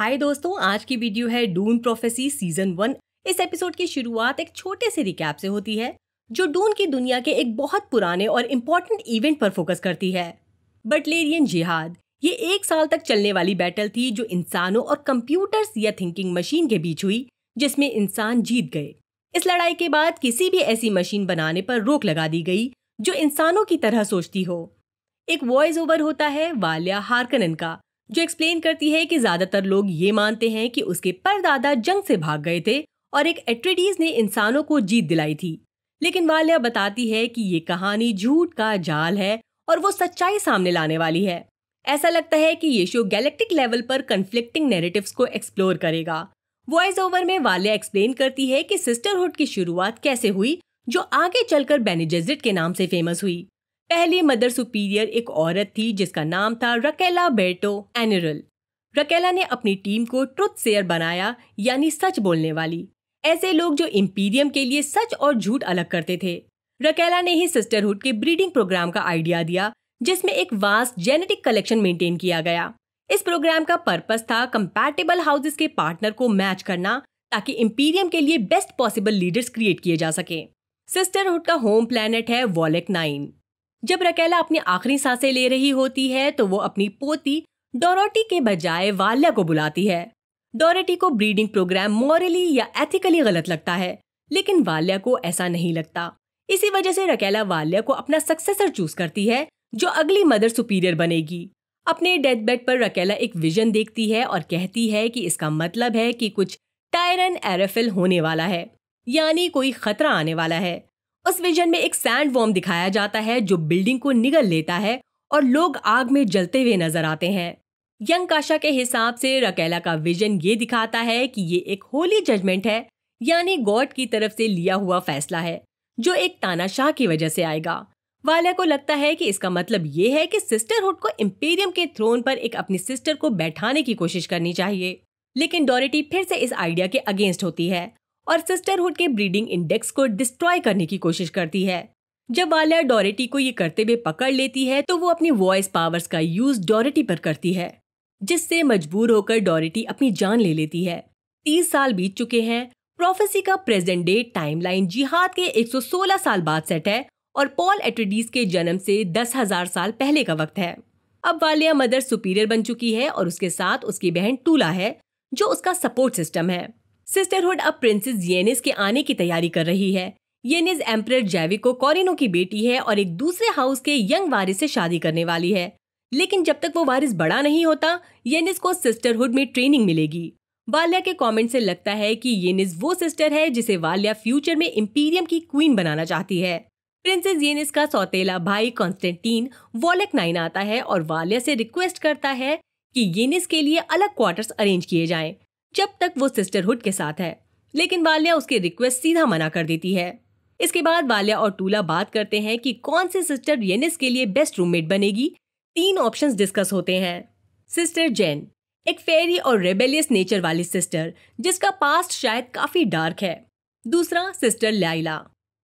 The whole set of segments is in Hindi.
हाय दोस्तों, आज की वीडियो है डून प्रोफेसी सीजन 1। इस एपिसोड की शुरुआत एक छोटे से रिकैप से होती है जो डून की दुनिया के एक बहुत पुराने और इम्पोर्टेंट इवेंट पर फोकस करती है, बटलेरियन जिहाद। ये 1 साल तक चलने वाली बैटल थी जो इंसानों और कंप्यूटर्स या थिंकिंग मशीन के बीच हुई, जिसमें इंसान जीत गए। इस लड़ाई के बाद किसी भी ऐसी मशीन बनाने पर रोक लगा दी गई जो इंसानों की तरह सोचती हो। एक वॉइस ओवर होता है वाल्या हार्कनन का, जो एक्सप्लेन करती है कि ज्यादातर लोग ये मानते हैं कि उसके परदादा जंग से भाग गए थे और एक एट्रेडिस ने इंसानों को जीत दिलाई थी। लेकिन वाल्या बताती है कि ये कहानी झूठ का जाल है और वो सच्चाई सामने लाने वाली है। ऐसा लगता है कि ये शो गैलेक्टिक लेवल पर कन्फ्लिक्टिंग नैरेटिव्स को एक्सप्लोर करेगा। वॉइस ओवर में वाल्या एक्सप्लेन करती है कि सिस्टरहुड की शुरुआत कैसे हुई, जो आगे चलकर बेने जेसिट के नाम से फेमस हुई। पहली मदर सुपीरियर एक औरत थी जिसका नाम था रकेला बेर्टो एनिरल। रकेला ने अपनी टीम को ट्रुथ सेयर बनाया, यानी सच बोलने वाली। ऐसे लोग जो इंपीरियम के लिए सच और झूठ अलग करते थे। रकेला ने ही सिस्टरहुड के ब्रीडिंग प्रोग्राम का आइडिया दिया, जिसमें एक वास्ट जेनेटिक कलेक्शन मेंटेन किया गया। इस प्रोग्राम का पर्पस था कंपैटिबल हाउसेस के पार्टनर को मैच करना, ताकि इंपीरियम के लिए बेस्ट पॉसिबल लीडर्स क्रिएट किए जा सके। सिस्टरहुड का होम प्लैनेट है वॉलेक 9। जब रकेला अपनी आखिरी सांसें ले रही होती है तो वो अपनी पोती डोरोटी के बजाय वाल्या को बुलाती है। डोरोटी को ब्रीडिंग प्रोग्राम मॉरली या एथिकली गलत लगता है, लेकिन वाल्या को ऐसा नहीं लगता। इसी वजह से रकेला वाल्या को अपना सक्सेसर चूज करती है, जो अगली मदर सुपीरियर बनेगी। अपने डेथ बेड पर रकेला एक विजन देखती है और कहती है कि इसका मतलब है कि कुछ टायरन एरेफिल होने वाला है, यानी कोई खतरा आने वाला है। उस विजन में एक सैंड वॉर्म दिखाया जाता है जो बिल्डिंग को निगल लेता है और लोग आग में जलते हुए नजर आते हैं। यंग काशा के हिसाब से रकेला का विजन ये दिखाता है कि ये एक होली जजमेंट है, यानी गॉड की तरफ से लिया हुआ फैसला है, जो एक तानाशाह की वजह से आएगा। वाल्या को लगता है कि इसका मतलब ये है कि सिस्टरहुड को इंपीरियम के थ्रोन पर एक अपनी सिस्टर को बैठाने की कोशिश करनी चाहिए। लेकिन डोरोटी फिर से इस आइडिया के अगेंस्ट होती है और सिस्टरहुड के ब्रीडिंग इंडेक्स को डिस्ट्रॉय करने की कोशिश करती है। जब वाल्या डोरोटी को ये करते हुए पकड़ लेती है तो वो अपनी वॉइस पावर्स का यूज डोरोटी पर करती है, जिससे मजबूर होकर डोरोटी अपनी जान ले लेती है। 30 साल बीत चुके हैं। प्रोफेसी का प्रेजेंट डे टाइमलाइन जिहाद के 116 साल बाद सेट है और पॉल एट्रेडिस के जन्म से 10,000 साल पहले का वक्त है। अब वाल्या मदर सुपीरियर बन चुकी है और उसके साथ उसकी बहन टूला है, जो उसका सपोर्ट सिस्टम है। सिस्टरहुड अब प्रिंसेस येनिस के आने की तैयारी कर रही है। येनिस एम्परर जैविको कॉरिनो की बेटी है और एक दूसरे हाउस के यंग वारिस से शादी करने वाली है। लेकिन जब तक वो वारिस बड़ा नहीं होता, येनिस को सिस्टरहुड में ट्रेनिंग मिलेगी। वाल्या के कमेंट से लगता है कि येनिस वो सिस्टर है जिसे वाल्या फ्यूचर में इंपीरियम की क्वीन बनाना चाहती है। प्रिंसेस येनिस का सौतेला भाई कॉन्स्टेंटीन वॉलेक 9 आता है और वाल्या से रिक्वेस्ट करता है कि येनिस के लिए अलग क्वार्टर्स अरेंज किए जाएं, जब तक वो सिस्टरहुड के साथ है। लेकिन वाल्या उसके रिक्वेस्ट सीधा मना कर देती है। इसके बाद वाल्या और टूला बात करते हैं कि कौन सी सिस्टर येनिस के लिए बेस्ट रूममेट बनेगी। 3 ऑप्शंस डिस्कस होते हैं। सिस्टर जेन, एक फेरी और रेबेलियस नेचर वाली सिस्टर जिसका पास्ट शायद काफी डार्क है। दूसरा सिस्टर लाइला।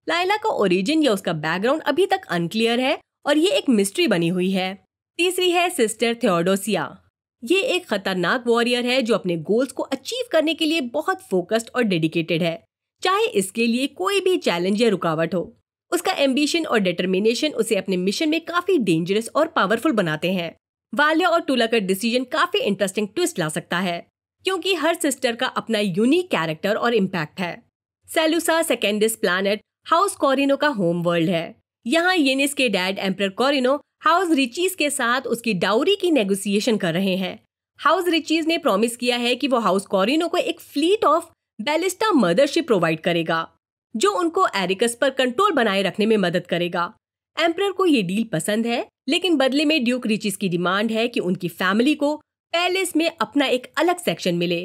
लाइला का ओरिजिन या उसका बैकग्राउंड अभी तक अनक्लियर है और ये एक मिस्ट्री बनी हुई है। तीसरी है सिस्टर थियोडोसिया। ये एक खतरनाक वॉरियर है जो अपने गोल्स को अचीव करने के लिए बहुत फोकस्ड और डेडिकेटेड है, चाहे इसके लिए कोई भी चैलेंज या रुकावट हो। उसका एम्बिशन और डिटर्मिनेशन उसे अपने मिशन में काफी डेंजरस और पावरफुल बनाते हैं। वाल्या और टूला का डिसीजन काफी इंटरेस्टिंग ट्विस्ट ला सकता है, क्योंकि हर सिस्टर का अपना यूनिक कैरेक्टर और इम्पैक्ट है। सेलुसा सेकेंडिस प्लैनेट हाउस कॉरिनो का होम वर्ल्ड है। यहाँ येनिस के डैड एम्परर कॉरिनो हाउस रिचीज के साथ उसकी डाउरी की नेगोशिएशन कर रहे हैं। हाउस रिचीज ने प्रॉमिस किया है कि वो हाउस कॉरिनो को एक फ्लीट ऑफ बैलिस्टा मदरशिप प्रोवाइड करेगा, जो उनको एरिकस पर कंट्रोल बनाए रखने में मदद करेगा। एम्परर को ये डील पसंद है, लेकिन बदले में ड्यूक रिचीज की डिमांड है कि उनकी फैमिली को पैलेस में अपना एक अलग सेक्शन मिले।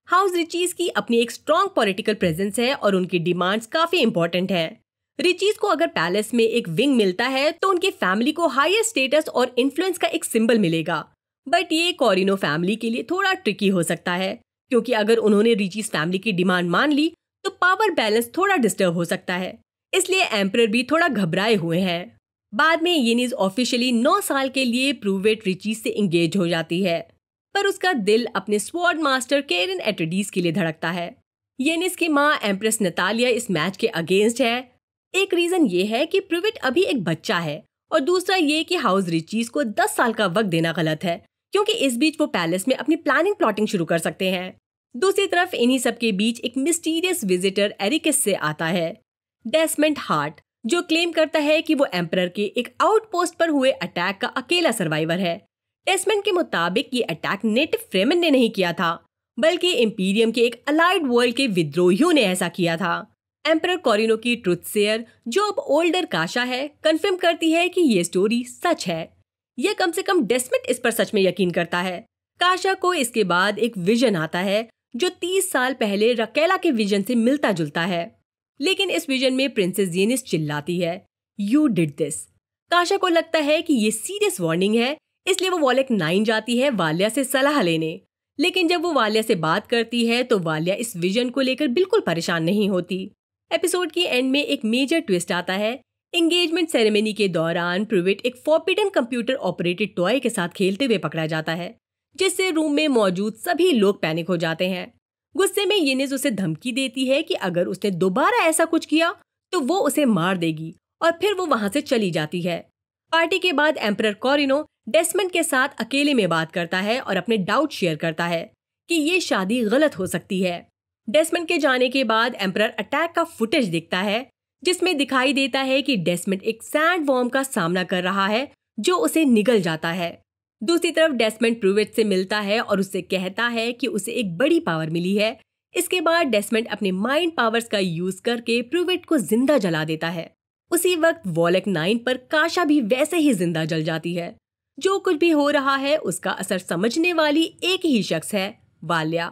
हाउस रिचीज की अपनी एक स्ट्रॉन्ग पॉलिटिकल प्रेजेंस है और उनकी डिमांड्स काफी इंपॉर्टेंट हैं। रिचीज को अगर पैलेस में एक विंग मिलता है तो उनकी फैमिली को हायर स्टेटस और इन्फ्लुएंस का एक सिंबल मिलेगा। बट ये कॉरिनो फैमिली के लिए थोड़ा ट्रिकी हो सकता है, क्योंकि अगर उन्होंने रिचीज फैमिली की डिमांड मान ली तो पावर बैलेंस थोड़ा डिस्टर्ब हो सकता है। इसलिए एम्परर भी थोड़ा घबराए हुए हैं। बाद में येनिस ऑफिशियली 9 साल के लिए प्रूवेट रिचीज से एंगेज हो जाती है। पर उसका दिल अपने स्वॉर्ड मास्टर केरन एट्रेडिस के लिए धड़कता है। येनिस की माँ एम्प्रेस नतालिया इस मैच के अगेंस्ट है। एक रीजन ये है कि प्रिविट अभी एक बच्चा है और दूसरा ये कि हाउस रिचीज को 10 साल का वक्त देना गलत है, क्योंकि इस बीच वो पैलेस में अपनी प्लाटिंग शुरू कर सकते हैं। दूसरी तरफ इन्हीं सब के बीच एक मिस्टीरियस विजिटर एरिकस से आता है, डेस्मंड हार्ट, जो क्लेम करता है कि वो एम्परर के एक आउटपोस्ट पर हुए अटैक का अकेला सर्वाइवर है। डेस्मंड के मुताबिक ये अटैक नेटिव फ्रेमन ने नहीं किया था, बल्कि इंपीरियम के एक अलाइड वर्ल्ड के विद्रोहियों ने ऐसा किया था। एम्परर कोरिनो की ट्रुथ सेयर, जो अब ओल्डर काशा है, कंफर्म करती है कि ये स्टोरी सच है। यह कम से कम डेस्मंड इस पर सच में यकीन करता है। काशा को इसके बाद एक विजन आता है जो 30 साल पहले रकेला के विजन से मिलता जुलता है, लेकिन इस विजन में प्रिंसेस येनिस चिल्लाती है, यू डिड दिस। काशा को लगता है कि ये सीरियस वार्निंग है, इसलिए वो वॉलेक 9 जाती है वालिया से सलाह लेने। लेकिन जब वो वालिया से बात करती है तो वालिया इस विजन को लेकर बिल्कुल परेशान नहीं होती। एपिसोड की एंड में एक मेजर ट्विस्ट आता है। एंगेजमेंट सेरेमनी के दौरान प्रिविट एक फॉरबिडन कंप्यूटर ऑपरेटेड टॉय के साथ खेलते हुए पकड़ा जाता है, जिससे रूम में मौजूद सभी लोग पैनिक हो जाते हैं। गुस्से में येनिस उसे धमकी देती है कि अगर उसने दोबारा ऐसा कुछ किया तो वो उसे मार देगी, और फिर वो वहां से चली जाती है। पार्टी के बाद एम्परर कोरिनो डेस्मंड के साथ अकेले में बात करता है और अपने डाउट शेयर करता है कि ये शादी गलत हो सकती है। डेस्मंड के जाने के बाद एम्परर अटैक का फुटेज दिखता है, जिसमें दिखाई देता है कि डेस्मंड एक सैंड वॉर्म का सामना कर रहा है जो उसे निगल जाता है। दूसरी तरफ डेस्मंड प्रिविट से मिलता है और उससे कहता है कि उसे एक बड़ी पावर मिली है। इसके बाद डेस्मंड अपने माइंड पावर्स का यूज करके प्रिविट को जिंदा जला देता है। उसी वक्त वॉलेक 9 पर काशा भी वैसे ही जिंदा जल जाती है। जो कुछ भी हो रहा है उसका असर समझने वाली एक ही शख्स है, वालिया।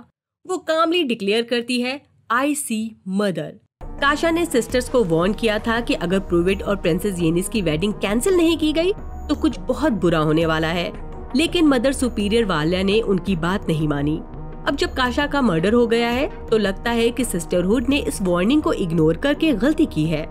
वो कामली डिक्लेयर करती है, आई सी मदर। काशा ने सिस्टर्स को वार्न किया था कि अगर प्रिविट और प्रिंसेस येनिस की वेडिंग कैंसिल नहीं की गई तो कुछ बहुत बुरा होने वाला है, लेकिन मदर सुपीरियर वालिया ने उनकी बात नहीं मानी। अब जब काशा का मर्डर हो गया है तो लगता है कि सिस्टरहुड ने इस वार्निंग को इग्नोर करके गलती की है।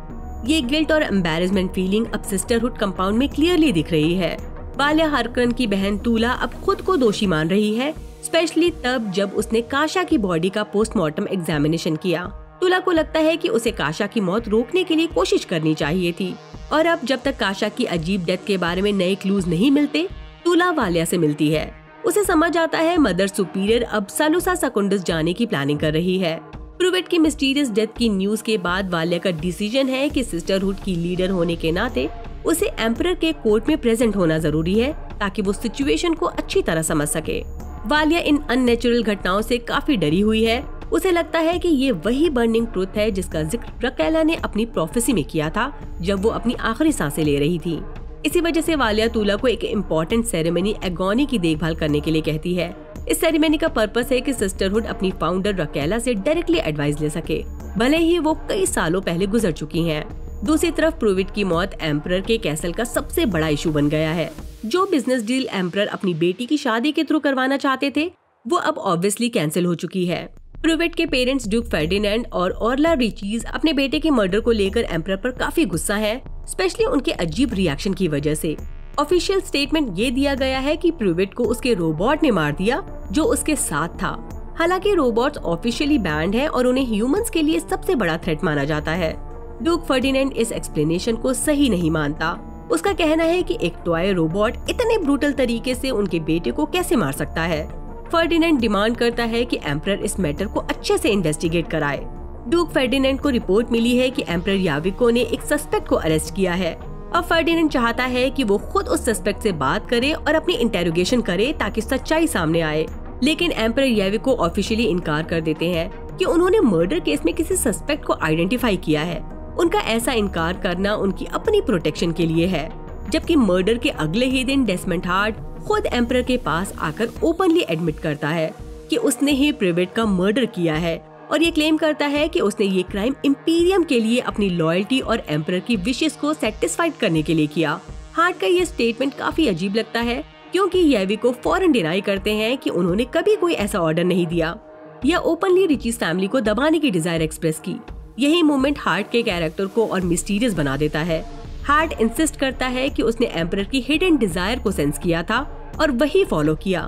ये गिल्ट और एम्बैरेसमेंट फीलिंग अब सिस्टरहुड कंपाउंड में क्लियरली दिख रही है। वालिया हार्कन की बहन तूला अब खुद को दोषी मान रही है, स्पेशली तब जब उसने काशा की बॉडी का पोस्टमार्टम एग्जामिनेशन किया। तूला को लगता है कि उसे काशा की मौत रोकने के लिए कोशिश करनी चाहिए थी, और अब जब तक काशा की अजीब डेथ के बारे में नए क्लूज नहीं मिलते, तूला वालिया से मिलती है। उसे समझ आता है मदर सुपीरियर अब सालुसा सेकुंडस जाने की प्लानिंग कर रही है। प्रिविट की मिस्टीरियस डेथ की न्यूज के बाद वालिया का डिसीजन है कि सिस्टरहुड की लीडर होने के नाते उसे एम्परर के कोर्ट में प्रेजेंट होना जरूरी है, ताकि वो सिचुएशन को अच्छी तरह समझ सके। वालिया इन अननेचुरल घटनाओं से काफी डरी हुई है। उसे लगता है कि ये वही बर्निंग ट्रुथ है जिसका जिक्र रकेला ने अपनी प्रोफेसी में किया था जब वो अपनी आखिरी सांसें ले रही थी। इसी वजह से वालिया तूला को एक इम्पोर्टेंट सेरेमनी एगोनी की देखभाल करने के लिए कहती है। इस सेरेमनी का पर्पस है कि सिस्टरहुड अपनी फाउंडर रकेला से डायरेक्टली एडवाइस ले सके, भले ही वो कई सालों पहले गुजर चुकी हैं। दूसरी तरफ प्रिविट की मौत एम्परर के कैसल का सबसे बड़ा इशू बन गया है। जो बिजनेस डील एम्परर अपनी बेटी की शादी के थ्रू करवाना चाहते थे, वो अब ऑब्वियसली कैंसिल हो चुकी है। प्रिविट के पेरेंट्स ड्यूक फर्डिनेंड और ऑर्ला रिचीज अपने बेटे के मर्डर को लेकर एम्परर पर काफी गुस्सा है, स्पेशली उनके अजीब रिएक्शन की वजह से। ऑफिशियल स्टेटमेंट ये दिया गया है कि प्रिविट को उसके रोबोट ने मार दिया जो उसके साथ था। हालांकि रोबोट्स ऑफिशियली बैंड है और उन्हें ह्यूमंस के लिए सबसे बड़ा थ्रेट माना जाता है। ड्यूक फर्डिनेंड इस एक्सप्लेनेशन को सही नहीं मानता। उसका कहना है कि एक टॉय रोबोट इतने ब्रूटल तरीके से उनके बेटे को कैसे मार सकता है। फर्डिनेंड डिमांड करता है कि एम्परर इस मैटर को अच्छे से इन्वेस्टिगेट कराए। ड्यूक फर्डिनेंड को रिपोर्ट मिली है कि एम्परर याविको ने एक सस्पेक्ट को अरेस्ट किया है। अब फर्डिनेंड चाहता है कि वो खुद उस सस्पेक्ट से बात करे और अपनी इंटेरोगेशन करे ताकि सच्चाई सामने आए, लेकिन एम्परर याविको ऑफिशियली इनकार कर देते हैं कि उन्होंने मर्डर केस में किसी सस्पेक्ट को आइडेंटिफाई किया है। उनका ऐसा इनकार करना उनकी अपनी प्रोटेक्शन के लिए है। जबकि मर्डर के अगले ही दिन डेस्मंड हार्ट खुद एम्परर के पास आकर ओपनली एडमिट करता है कि उसने ही प्रिविट का मर्डर किया है, और ये क्लेम करता है कि उसने ये क्राइम इंपीरियम के लिए अपनी लॉयल्टी और एम्परर की विशेस को सेटिस्फाइड करने के लिए किया। हार्ट का ये स्टेटमेंट काफी अजीब लगता है, क्योंकि याविको फौरन डिनाई करते हैं कि उन्होंने कभी कोई ऐसा ऑर्डर नहीं दिया या ओपनली रिचीज फैमिली को दबाने की डिजायर एक्सप्रेस की। यही मोमेंट हार्ट के कैरेक्टर को और मिस्टीरियस बना देता है। हार्ट इंसिस्ट करता है कि उसने एम्परर की हिडन डिजायर को सेंस किया था और वही फॉलो किया।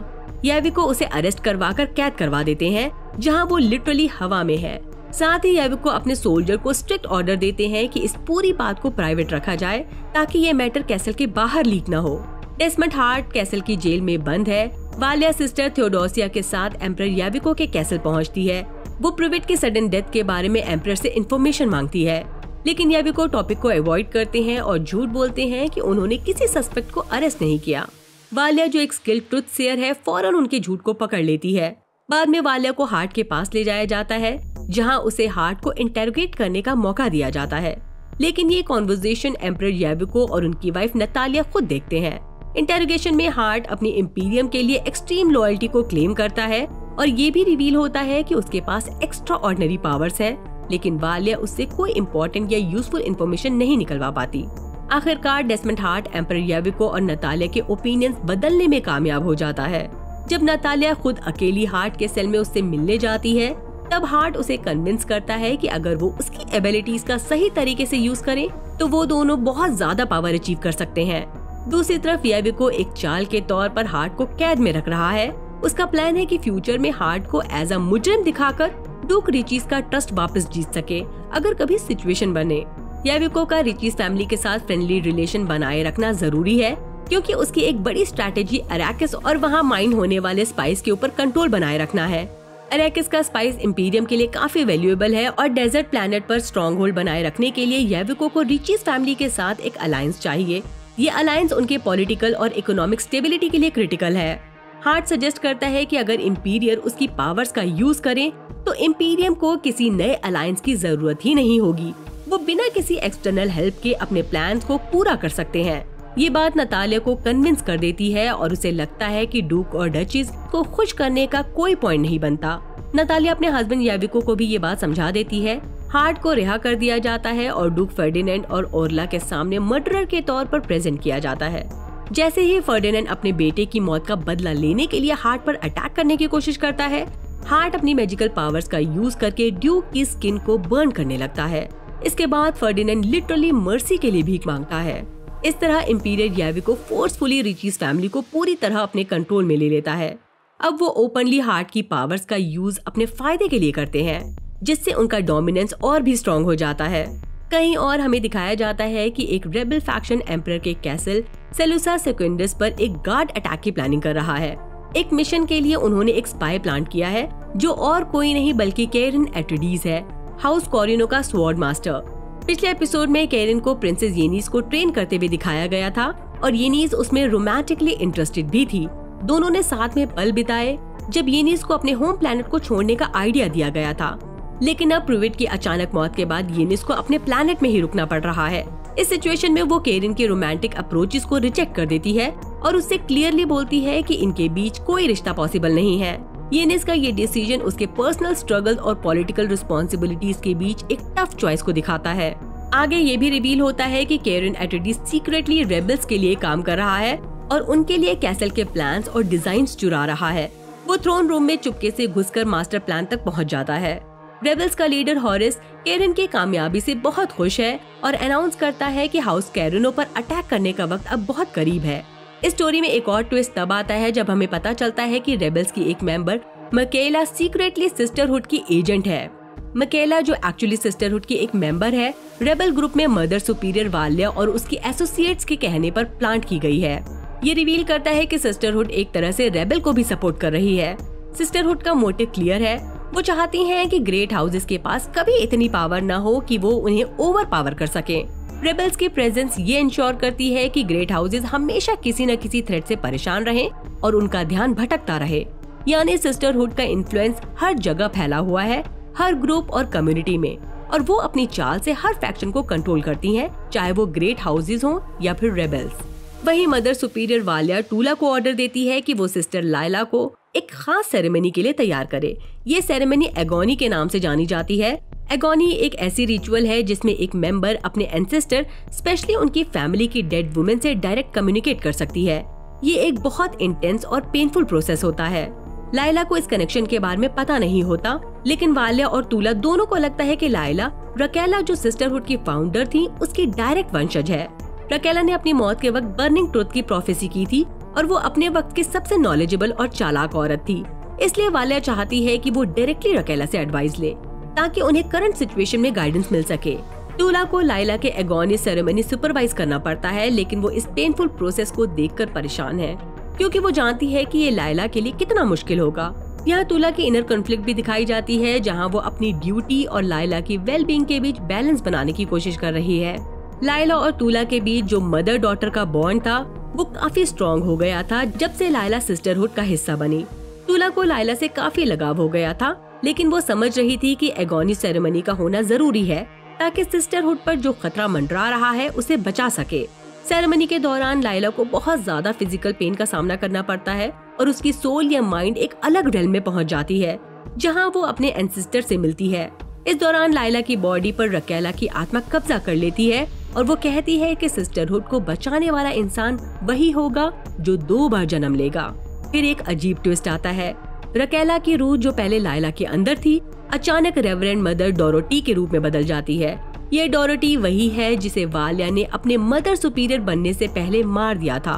याविको उसे अरेस्ट करवाकर कैद करवा देते हैं, जहां वो लिटरली हवा में है। साथ ही याविको अपने सोल्जर को स्ट्रिक्ट ऑर्डर देते हैं कि इस पूरी बात को प्राइवेट रखा जाए ताकि ये मैटर कैसल के बाहर लीक न हो। डेसमंड हार्ट कैसल की जेल में बंद है। वालिया सिस्टर थियोडोसिया के साथ एम्परर याविको के कैसल पहुंचती है। वो प्रिवेट की सडन डेथ के बारे में एम्परर से इन्फॉर्मेशन मांगती है, लेकिन याविको टॉपिक को अवॉइड करते हैं और झूठ बोलते हैं कि उन्होंने किसी सस्पेक्ट को अरेस्ट नहीं किया। वालिया जो एक स्किल्ड ट्रुथ सेयर है, फौरन उनके झूठ को पकड़ लेती है। बाद में वालिया को हार्ट के पास ले जाया जाता है, जहां उसे हार्ट को इंटेरोगेट करने का मौका दिया जाता है, लेकिन ये कॉन्वर्सेशन एम्परर याविको और उनकी वाइफ नतालिया खुद देखते हैं। इंटेरोगेशन में हार्ट अपनी इंपीरियम के लिए एक्सट्रीम लॉयल्टी को क्लेम करता है और ये भी रिवील होता है कि उसके पास एक्स्ट्रा ऑर्डिनरी पावर्स है, लेकिन वालिया उससे कोई इम्पोर्टेंट या यूजफुल इन्फॉर्मेशन नहीं निकलवा पाती। आखिरकार डेसमंड हार्ट एम्परर याविको और नतालिया के ओपिनियंस बदलने में कामयाब हो जाता है। जब नतालिया खुद अकेली हार्ट के सेल में उससे मिलने जाती है, तब हार्ट उसे कन्विंस करता है कि अगर वो उसकी एबिलिटीज का सही तरीके से यूज करे तो वो दोनों बहुत ज्यादा पावर अचीव कर सकते हैं। दूसरी तरफ याविको एक चाल के तौर पर हार्ट को कैद में रख रहा है। उसका प्लान है कि फ्यूचर में हार्ट को एज अ मुजरिम दिखाकर डूक रिचीज का ट्रस्ट वापस जीत सके अगर कभी सिचुएशन बने। याविको का रिचीज फैमिली के साथ फ्रेंडली रिलेशन बनाए रखना जरूरी है, क्योंकि उसकी एक बड़ी स्ट्रैटेजी अराकिस और वहाँ माइन होने वाले स्पाइस के ऊपर कंट्रोल बनाए रखना है। अराकिस का स्पाइस इंपीरियम के लिए काफी वैल्यूएबल है और डेजर्ट प्लैनेट पर स्ट्रॉन्ग होल्ड बनाए रखने के लिए याविको को रिचीज फैमिली के साथ एक अलायंस चाहिए। ये अलायंस उनके पॉलिटिकल और इकोनॉमिक स्टेबिलिटी के लिए क्रिटिकल है। हार्ट सजेस्ट करता है कि अगर इंपीरियर उसकी पावर्स का यूज करें तो इंपीरियम को किसी नए अलायंस की जरूरत ही नहीं होगी। वो बिना किसी एक्सटर्नल हेल्प के अपने प्लान्स को पूरा कर सकते हैं। ये बात नतालिया को कन्विंस कर देती है और उसे लगता है कि डूक और डचीज को खुश करने का कोई पॉइंट नहीं बनता। नतालिया अपने हस्बैंड याविको को भी ये बात समझा देती है। हार्ट को रिहा कर दिया जाता है और डूक फर्डिनेंड और ओरला के सामने मर्डरर के तौर पर प्रेजेंट किया जाता है। जैसे ही फर्डिनेंड अपने बेटे की मौत का बदला लेने के लिए हार्ट पर अटैक करने की कोशिश करता है, हार्ट अपनी मैजिकल पावर्स का यूज करके ड्यूक की स्किन को बर्न करने लगता है। इसके बाद फर्डिनेंड लिटरली मर्सी के लिए भीख मांगता है। इस तरह इंपीरियर याविको फोर्सफुली रिचीज फैमिली को पूरी तरह अपने कंट्रोल में ले लेता है। अब वो ओपनली हार्ट की पावर्स का यूज अपने फायदे के लिए करते हैं, जिससे उनका डोमिनेंस और भी स्ट्रॉन्ग हो जाता है। कहीं और हमें दिखाया जाता है कि एक रेबल फैक्शन एम्परर के कैसल सेलुसा सेकेंडस पर एक गार्ड अटैक की प्लानिंग कर रहा है। एक मिशन के लिए उन्होंने एक स्पाई प्लांट किया है, जो और कोई नहीं बल्कि केरिन एट्रेडिस है, हाउस कॉरिनो का स्वॉर्ड मास्टर। पिछले एपिसोड में केरिन को प्रिंसेस येनिस को ट्रेन करते हुए दिखाया गया था और येनिस उसमें रोमांटिकली इंटरेस्टेड भी थी। दोनों ने साथ में पल बिताए जब येनिस को अपने होम प्लैनेट को छोड़ने का आइडिया दिया गया था, लेकिन अब प्रिवेट की अचानक मौत के बाद येनिस को अपने प्लैनेट में ही रुकना पड़ रहा है। इस सिचुएशन में वो केरिन के रोमांटिक अप्रोचेस को रिजेक्ट कर देती है और उससे क्लियरली बोलती है कि इनके बीच कोई रिश्ता पॉसिबल नहीं है। येनिस का ये डिसीजन उसके पर्सनल स्ट्रगल और पॉलिटिकल रिस्पॉन्सिबिलिटीज के बीच एक टफ चॉइस को दिखाता है। आगे ये भी रिवील होता है कि केरिन एट्रेडिस सीक्रेटली रेबल्स के लिए काम कर रहा है और उनके लिए कैसल के प्लान्स और डिजाइन्स चुरा रहा है। वो थ्रोन रूम में चुपके से घुसकर मास्टर प्लान तक पहुंच जाता है। रेबल्स का लीडर हॉरिस केरिन की कामयाबी से बहुत खुश है और अनाउंस करता है कि हाउस कैरिनो पर अटैक करने का वक्त अब बहुत करीब है। इस स्टोरी में एक और ट्विस्ट तब आता है जब हमें पता चलता है कि रेबल्स की एक मेंबर मकेला सीक्रेटली सिस्टरहुड की एजेंट है। मकेला जो एक्चुअली सिस्टरहुड की एक मेंबर है, रेबल ग्रुप में मदर सुपीरियर वालिया और उसकी एसोसिएट्स के कहने पर प्लांट की गई है। ये रिवील करता है कि सिस्टरहुड एक तरह से रेबल को भी सपोर्ट कर रही है। सिस्टरहुड का मोटिव क्लियर है, वो चाहती हैं कि ग्रेट हाउसेस के पास कभी इतनी पावर न हो कि वो उन्हें ओवर पावर कर सके। रेबल्स की प्रेजेंस ये इंश्योर करती है कि ग्रेट हाउसेस हमेशा किसी न किसी थ्रेट से परेशान रहें और उनका ध्यान भटकता रहे। यानी सिस्टरहुड का इन्फ्लुएंस हर जगह फैला हुआ है, हर ग्रुप और कम्युनिटी में, और वो अपनी चाल से हर फैक्शन को कंट्रोल करती हैं, चाहे वो ग्रेट हाउसेस हों या फिर रेबल्स। वहीं मदर सुपीरियर वालिया टूला को ऑर्डर देती है कि वो सिस्टर लाइला को एक खास सेरेमनी के लिए तैयार करे। ये सेरेमनी एगोनी के नाम से जानी जाती है। एगोनी एक ऐसी रिचुअल है जिसमें एक मेंबर अपने एंसेस्टर, स्पेशली उनकी फैमिली की डेड वुमेन से डायरेक्ट कम्युनिकेट कर सकती है। ये एक बहुत इंटेंस और पेनफुल प्रोसेस होता है। लाइला को इस कनेक्शन के बारे में पता नहीं होता, लेकिन वालिया और टूला दोनों को लगता है कि लाइला रकेला जो सिस्टरहुड की फाउंडर थी उसकी डायरेक्ट वंशज है। रकेला ने अपनी मौत के वक्त बर्निंग ट्रुथ की प्रोफेसी की थी और वो अपने वक्त की सबसे नॉलेजेबल और चालाक औरत थी। इसलिए वालिया चाहती है कि वो डायरेक्टली रकेला से एडवाइस ले ताकि उन्हें करंट सिचुएशन में गाइडेंस मिल सके। टूला को लाइला के एगोनी सेरेमनी सुपरवाइज करना पड़ता है, लेकिन वो इस पेनफुल प्रोसेस को देखकर परेशान है क्योंकि वो जानती है कि ये लाइला के लिए कितना मुश्किल होगा। यहाँ टूला की इनर कॉन्फ्लिक्ट भी दिखाई जाती है, जहाँ वो अपनी ड्यूटी और लाइला की वेल बीइंग के बीच बैलेंस बनाने की कोशिश कर रही है। लाइला और टूला के बीच जो मदर डॉटर का बॉन्ड था वो काफी स्ट्रॉन्ग हो गया था जब से लाइला सिस्टरहुड का हिस्सा बनी। टूला को लाइला से काफी लगाव हो गया था, लेकिन वो समझ रही थी कि एगोनी सेरेमनी का होना जरूरी है ताकि सिस्टरहुड पर जो खतरा मंडरा रहा है उसे बचा सके। सेरेमनी के दौरान लाइला को बहुत ज्यादा फिजिकल पेन का सामना करना पड़ता है और उसकी सोल या माइंड एक अलग रेल में पहुंच जाती है जहां वो अपने एंसेस्टर से मिलती है। इस दौरान लाइला की बॉडी पर रकेला की आत्मा कब्जा कर लेती है और वो कहती है कि सिस्टरहुड को बचाने वाला इंसान वही होगा जो 2 बार जन्म लेगा। फिर एक अजीब ट्विस्ट आता है। रकेला की रूह जो पहले लाइला के अंदर थी अचानक रेवरेंड मदर डोरोटी के रूप में बदल जाती है। ये डोरोटी वही है जिसे वालिया ने अपने मदर सुपीरियर बनने से पहले मार दिया था।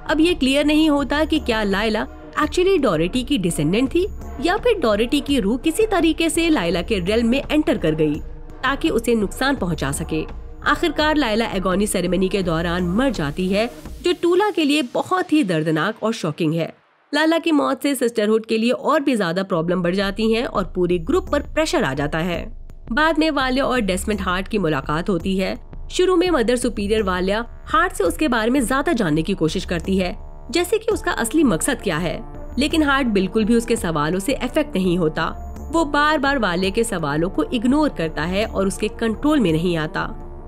अब ये क्लियर नहीं होता कि क्या लाइला एक्चुअली डोरोटी की डिसेंडेंट थी या फिर डोरोटी की रूह किसी तरीके से लाइला के रेल्म में एंटर कर गई ताकि उसे नुकसान पहुंचा सके। आखिरकार लाइला एगोनी सेरेमनी के दौरान मर जाती है, जो टूला के लिए बहुत ही दर्दनाक और शॉकिंग है। लाइला की मौत से सिस्टरहुड के लिए और भी ज्यादा प्रॉब्लम बढ़ जाती हैं और पूरे ग्रुप पर प्रेशर आ जाता है। बाद में वालिया और डेस्मंड हार्ट की मुलाकात होती है। शुरू में मदर सुपीरियर वालिया हार्ट से उसके बारे में ज्यादा जानने की कोशिश करती है, जैसे कि उसका असली मकसद क्या है, लेकिन हार्ट बिल्कुल भी उसके सवालों से अफेक्ट नहीं होता। वो बार बार वालिया के सवालों को इग्नोर करता है और उसके कंट्रोल में नहीं आता।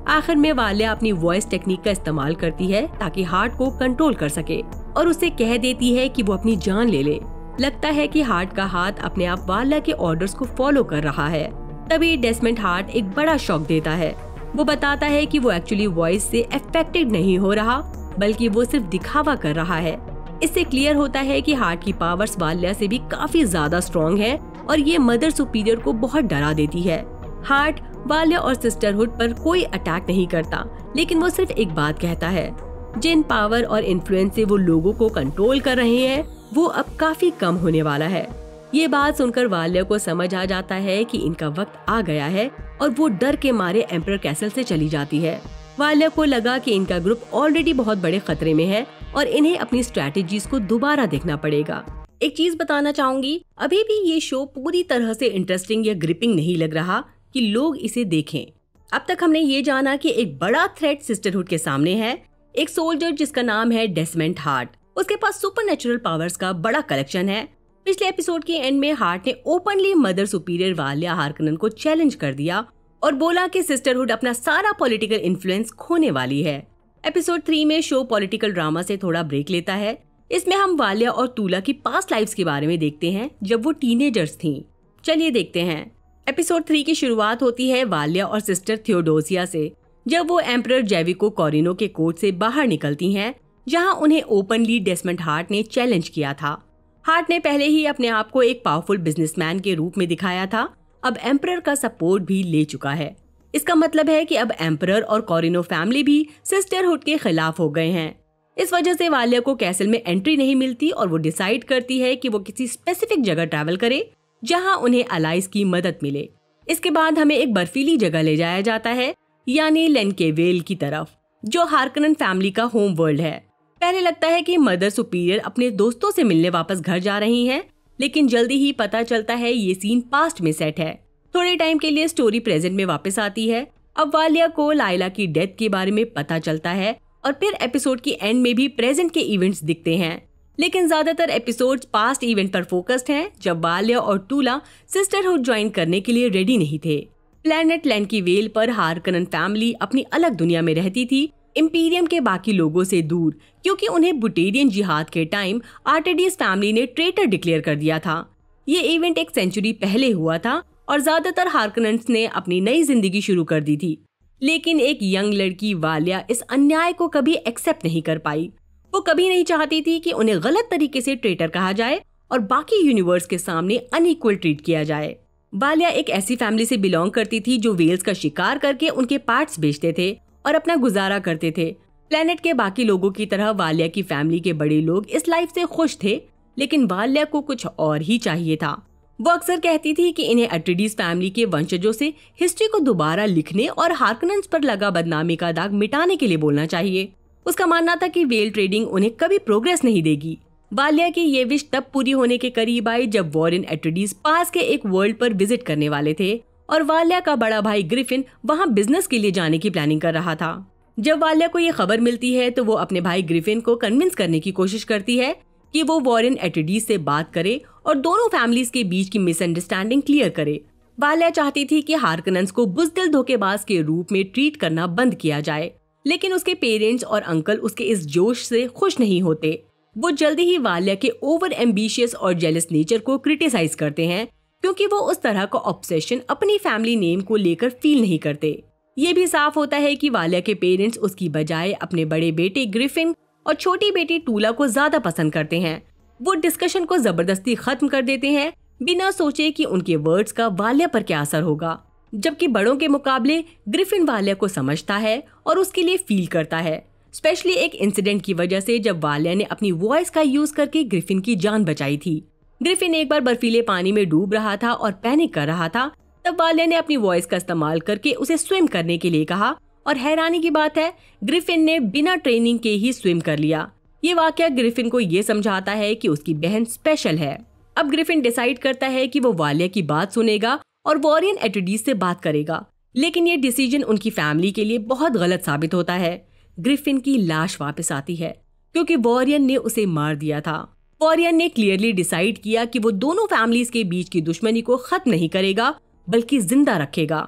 आखिर में वालिया अपनी वॉइस टेक्निक का इस्तेमाल करती है ताकि हार्ट को कंट्रोल कर सके और उसे कह देती है कि वो अपनी जान ले ले। लगता है कि हार्ट का हाथ अपने आप वालिया के ऑर्डर्स को फॉलो कर रहा है। तभी डेस्मंड हार्ट एक बड़ा शॉक देता है। वो बताता है कि वो एक्चुअली वॉइस से अफेक्टेड नहीं हो रहा, बल्कि वो सिर्फ दिखावा कर रहा है। इससे क्लियर होता है कि हार्ट की पावर्स वालिया से भी काफी ज्यादा स्ट्रॉन्ग है और ये मदर सुपीरियर को बहुत डरा देती है। हार्ट वालिया और सिस्टरहुड पर कोई अटैक नहीं करता, लेकिन वो सिर्फ एक बात कहता है, जिन पावर और इन्फ्लुएंस से वो लोगों को कंट्रोल कर रहे हैं वो अब काफी कम होने वाला है। ये बात सुनकर वालिया को समझ आ जाता है कि इनका वक्त आ गया है और वो डर के मारे एम्परर कैसल से चली जाती है। वालिया को लगा कि इनका ग्रुप ऑलरेडी बहुत बड़े खतरे में है और इन्हें अपनी स्ट्रैटेजीज को दोबारा देखना पड़ेगा। एक चीज बताना चाहूंगी, अभी भी ये शो पूरी तरह से इंटरेस्टिंग या ग्रिपिंग नहीं लग रहा कि लोग इसे देखें। अब तक हमने ये जाना कि एक बड़ा थ्रेट सिस्टरहुड के सामने है, एक सोल्जर जिसका नाम है डेस्मंड हार्ट। उसके पास सुपरनेचुरल पावर्स का बड़ा कलेक्शन है। पिछले एपिसोड के एंड में हार्ट ने ओपनली मदर सुपीरियर वालिया हार्कनन को चैलेंज कर दिया और बोला कि सिस्टरहुड अपना सारा पॉलिटिकल इन्फ्लुएंस खोने वाली है। एपिसोड 3 में शो पॉलिटिकल ड्रामा से थोड़ा ब्रेक लेता है। इसमें हम वालिया और टूला की पास्ट लाइफ्स के बारे में देखते हैं जब वो टीनेजर्स थीं। चलिए देखते हैं। एपिसोड 3 की शुरुआत होती है वालिया और सिस्टर थियोडोसिया से, जब वो एम्परर जेविको कोरिनो के कोर्ट से बाहर निकलती हैं, जहां उन्हें ओपनली डेस्मंड हार्ट ने चैलेंज किया था। हार्ट ने पहले ही अपने आप को एक पावरफुल बिजनेसमैन के रूप में दिखाया था, अब एम्परर का सपोर्ट भी ले चुका है। इसका मतलब है कि अब एम्परर और कोरिनो फैमिली भी सिस्टरहुड के खिलाफ हो गए हैं। इस वजह से वालिया को कैसल में एंट्री नहीं मिलती और वो डिसाइड करती है कि वो किसी स्पेसिफिक जगह ट्रैवल करे जहां उन्हें अलाइज की मदद मिले। इसके बाद हमें एक बर्फीली जगह ले जाया जाता है, यानी लेनकेवेल की तरफ, जो हार्कनन फैमिली का होम वर्ल्ड है। पहले लगता है कि मदर सुपीरियर अपने दोस्तों से मिलने वापस घर जा रही हैं, लेकिन जल्दी ही पता चलता है ये सीन पास्ट में सेट है। थोड़े टाइम के लिए स्टोरी प्रेजेंट में वापस आती है। अब वालिया को लाइला की डेथ के बारे में पता चलता है और फिर एपिसोड की एंड में भी प्रेजेंट के इवेंट्स दिखते हैं, लेकिन ज्यादातर एपिसोड्स पास्ट इवेंट पर फोकस्ड हैं, जब वालिया और टूला सिस्टरहुड ज्वाइन करने के लिए रेडी नहीं थे। प्लेनेट लेनकेवेल पर हार्कनन फैमिली अपनी अलग दुनिया में रहती थी, इंपीरियम के बाकी लोगों से दूर, क्योंकि उन्हें बुटेरियन जिहाद के टाइम आर्टेडियस फैमिली ने ट्रेटर डिक्लेयर कर दिया था। ये इवेंट एक सेंचुरी पहले हुआ था और ज्यादातर हार्कनन्स ने अपनी नई जिंदगी शुरू कर दी थी, लेकिन एक यंग लड़की वालिया इस अन्याय को कभी एक्सेप्ट नहीं कर पाई। वो कभी नहीं चाहती थी कि उन्हें गलत तरीके से ट्रेटर कहा जाए और बाकी यूनिवर्स के सामने अनइक्वल ट्रीट किया जाए। वालिया एक ऐसी फैमिली से बिलोंग करती थी जो वेल्स का शिकार करके उनके पार्ट्स बेचते थे और अपना गुजारा करते थे। प्लेनेट के बाकी लोगों की तरह वाल्या की फैमिली के बड़े लोग इस लाइफ से खुश थे, लेकिन वाल्या को कुछ और ही चाहिए था। वो अक्सर कहती थी कि इन्हें अट्रेडीज फैमिली के वंशजों से हिस्ट्री को दोबारा लिखने और हार्कनेंस पर लगा बदनामी का दाग मिटाने के लिए बोलना चाहिए। उसका मानना था कि वेल ट्रेडिंग उन्हें कभी प्रोग्रेस नहीं देगी। वाल्या की ये विश तब पूरी होने के करीब आई जब वॉरेन अट्रेडीज पास के एक वर्ल्ड पर विजिट करने वाले थे और वाल्या का बड़ा भाई ग्रिफिन वहाँ बिजनेस के लिए जाने की प्लानिंग कर रहा था। जब वाल्या को ये खबर मिलती है तो वो अपने भाई ग्रिफिन को कन्विंस करने की कोशिश करती है कि वो वॉरेन अट्रेडीज से बात करे और दोनों फैमिलीज के बीच की मिसअंडरस्टैंडिंग क्लियर करे। वाल्या चाहती थी कि हार्कनेंस को बुज़दिल धोखेबाज के रूप में ट्रीट करना बंद किया जाए, लेकिन उसके पेरेंट्स और अंकल उसके इस जोश से खुश नहीं होते। वो जल्दी ही वाल्या के ओवर एम्बिशियस और जेलस नेचर को क्रिटिसाइज करते हैं, क्योंकि वो उस तरह का ऑब्सेशन अपनी फैमिली नेम को लेकर फील नहीं करते। ये भी साफ होता है कि वाल्या के पेरेंट्स उसकी बजाय अपने बड़े बेटे ग्रिफिन और छोटी बेटी टूला को ज्यादा पसंद करते हैं। वो डिस्कशन को जबरदस्ती खत्म कर देते हैं, बिना सोचे कि उनके वर्ड्स का वाल्या पर क्या असर होगा। जबकि बड़ों के मुकाबले ग्रिफिन वाल्या को समझता है और उसके लिए फील करता है, स्पेशली एक इंसिडेंट की वजह से जब वाल्या ने अपनी वॉइस का यूज करके ग्रिफिन की जान बचाई थी। ग्रिफिन एक बार बर्फीले पानी में डूब रहा था और पैनिक कर रहा था, तब वाल्या ने अपनी वॉइस का इस्तेमाल करके उसे स्विम करने के लिए कहा और हैरानी की बात है, ग्रिफिन ने बिना ट्रेनिंग के ही स्विम कर लिया। ये वाकया ग्रिफिन को ये समझाता है कि उसकी बहन स्पेशल है। अब ग्रिफिन डिसाइड करता है कि वो वाल्या की बात सुनेगा और वॉरेन अट्रेडीज से बात करेगा, लेकिन ये डिसीजन उनकी फैमिली के लिए बहुत गलत साबित होता है। ग्रिफिन की लाश वापस आती है क्योंकि वॉरेन ने उसे मार दिया था। वॉरेन ने क्लियरली डिसाइड किया कि वो दोनों फैमिलीज के बीच की दुश्मनी को खत्म नहीं करेगा बल्कि जिंदा रखेगा।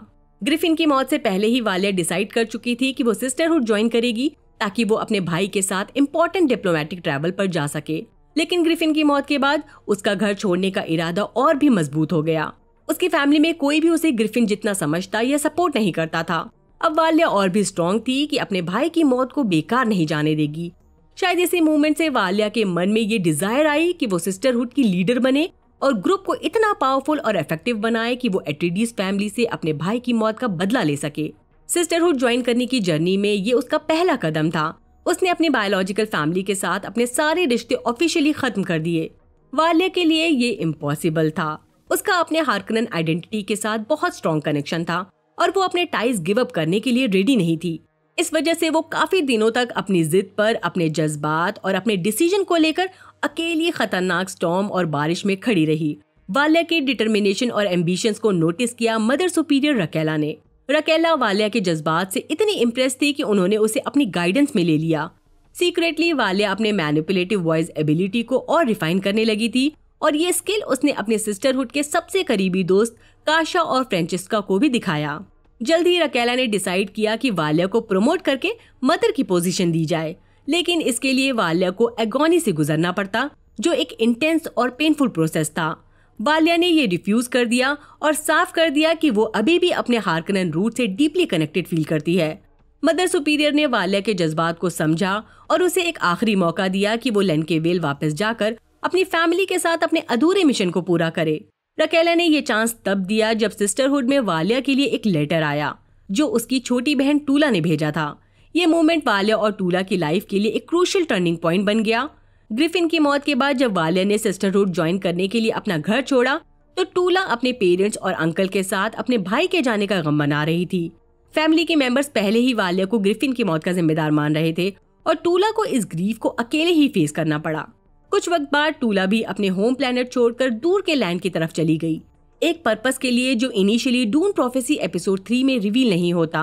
ग्रिफिन की मौत से पहले ही वाल्या डिसाइड कर चुकी थी कि वो सिस्टरहुड ज्वाइन करेगी ताकि वो अपने भाई के साथ इंपॉर्टेंट डिप्लोमेटिक ट्रैवल पर जा सके। लेकिन ग्रिफिन की मौत के बाद उसका घर छोड़ने का इरादा और भी मजबूत हो गया। उसकी फैमिली में कोई भी उसे ग्रिफिन जितना समझता या सपोर्ट नहीं करता था। अब वाल्या और भी स्ट्रॉन्ग थी कि अपने भाई की मौत को बेकार नहीं जाने देगी। शायद इसी मूवमेंट से वाल्या के मन में ये डिजायर आई कि वो सिस्टरहुड की लीडर बने और ग्रुप को इतना पावरफुल और इफेक्टिव बनाए कि वो अट्रेडीज फैमिली से अपने भाई की मौत का बदला ले सके। सिस्टरहुड ज्वाइन करने की जर्नी में ये उसका पहला कदम था। उसने अपनी बायोलॉजिकल फैमिली के साथ अपने सारे रिश्ते ऑफिशियली खत्म कर दिए। वाल्या के लिए ये इम्पॉसिबल था। उसका अपने हार्कनेन आइडेंटिटी के साथ बहुत स्ट्रॉन्ग कनेक्शन था और वो अपने टाइज गिव अप करने के लिए रेडी नहीं थी। इस वजह से वो काफी दिनों तक अपनी जिद पर, अपने जज्बात और अपने डिसीजन को लेकर अकेली खतरनाक स्टॉर्म और बारिश में खड़ी रही। वाल्या के डिटर्मिनेशन और एम्बिशंस को नोटिस किया मदर सुपीरियर रकेला ने। रकेला वाल्या के जज्बात से इतनी इम्प्रेस थी कि उन्होंने उसे अपनी गाइडेंस में ले लिया। सीक्रेटली वाल्या अपने मैनिपुलेटिव वॉइस एबिलिटी को और रिफाइन करने लगी थी और ये स्किल उसने अपने सिस्टरहुड के सबसे करीबी दोस्त काशा और फ्रेंचिस्का को भी दिखाया। जल्द ही रकेला ने डिसाइड किया कि वाल्या को प्रमोट करके मदर की पोजीशन दी जाए, लेकिन इसके लिए वाल्या को एगोनी से गुजरना पड़ता, जो एक इंटेंस और पेनफुल प्रोसेस था। वाल्या ने ये रिफ्यूज कर दिया और साफ कर दिया कि वो अभी भी अपने हार्कनेन रूट से डीपली कनेक्टेड फील करती है। मदर सुपीरियर ने वाल्या के जज्बात को समझा और उसे एक आखिरी मौका दिया कि वो लैंकेवेल वापस जाकर अपनी फैमिली के साथ अपने अधूरे मिशन को पूरा करे। रकेला ने ये चांस तब दिया जब सिस्टरहुड में वाल्या के लिए एक लेटर आया जो उसकी छोटी बहन टूला ने भेजा था। ये मोमेंट वाल्या और टूला की लाइफ के लिए एक क्रूशियल टर्निंग पॉइंट बन गया। ग्रिफिन की मौत के बाद जब वाल्या ने सिस्टरहुड ज्वाइन करने के लिए अपना घर छोड़ा तो टूला अपने पेरेंट्स और अंकल के साथ अपने भाई के जाने का गम मना रही थी। फैमिली के मेंबर्स पहले ही वाल्या को ग्रिफिन की मौत का जिम्मेदार मान रहे थे और टूला को इस ग्रीफ को अकेले ही फेस करना पड़ा। कुछ वक्त बाद टूला भी अपने होम प्लेनेट छोड़कर दूर के लैंड की तरफ चली गई, एक पर्पस के लिए जो इनिशियली डून प्रोफेसी एपिसोड 3 में रिवील नहीं होता।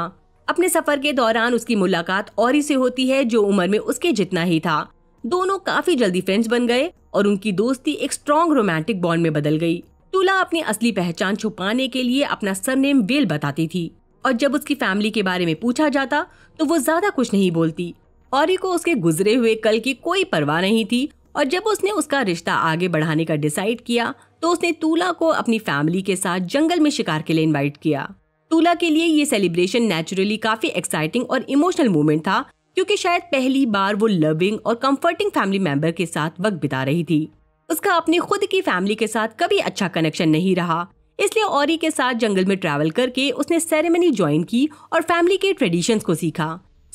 अपने सफर के दौरान उसकी मुलाकात औरी से होती है जो उम्र में उसके जितना ही था। दोनों काफी जल्दी फ्रेंड्स बन गए और उनकी दोस्ती एक स्ट्रॉन्ग रोमांटिक बॉन्ड में बदल गई। टूला अपनी असली पहचान छुपाने के लिए अपना सरनेम वेल बताती थी और जब उसकी फैमिली के बारे में पूछा जाता तो वो ज्यादा कुछ नहीं बोलती। औरी को उसके गुजरे हुए कल की कोई परवाह नहीं थी और जब उसने उसका रिश्ता आगे बढ़ाने का डिसाइड किया तो उसने टूला को अपनी फैमिली के साथ जंगल में शिकार के लिए इनवाइट किया। टूला के लिए ये सेलिब्रेशन नेचुरली काफी एक्साइटिंग और इमोशनल मोमेंट था क्योंकि शायद पहली बार वो लविंग और कंफर्टिंग फैमिली मेंबर के साथ वक्त बिता रही थी। उसका अपनी खुद की फैमिली के साथ कभी अच्छा कनेक्शन नहीं रहा, इसलिए औरी के साथ जंगल में ट्रैवल करके उसने सेरेमनी ज्वाइन की और फैमिली के ट्रेडिशंस को सीखा।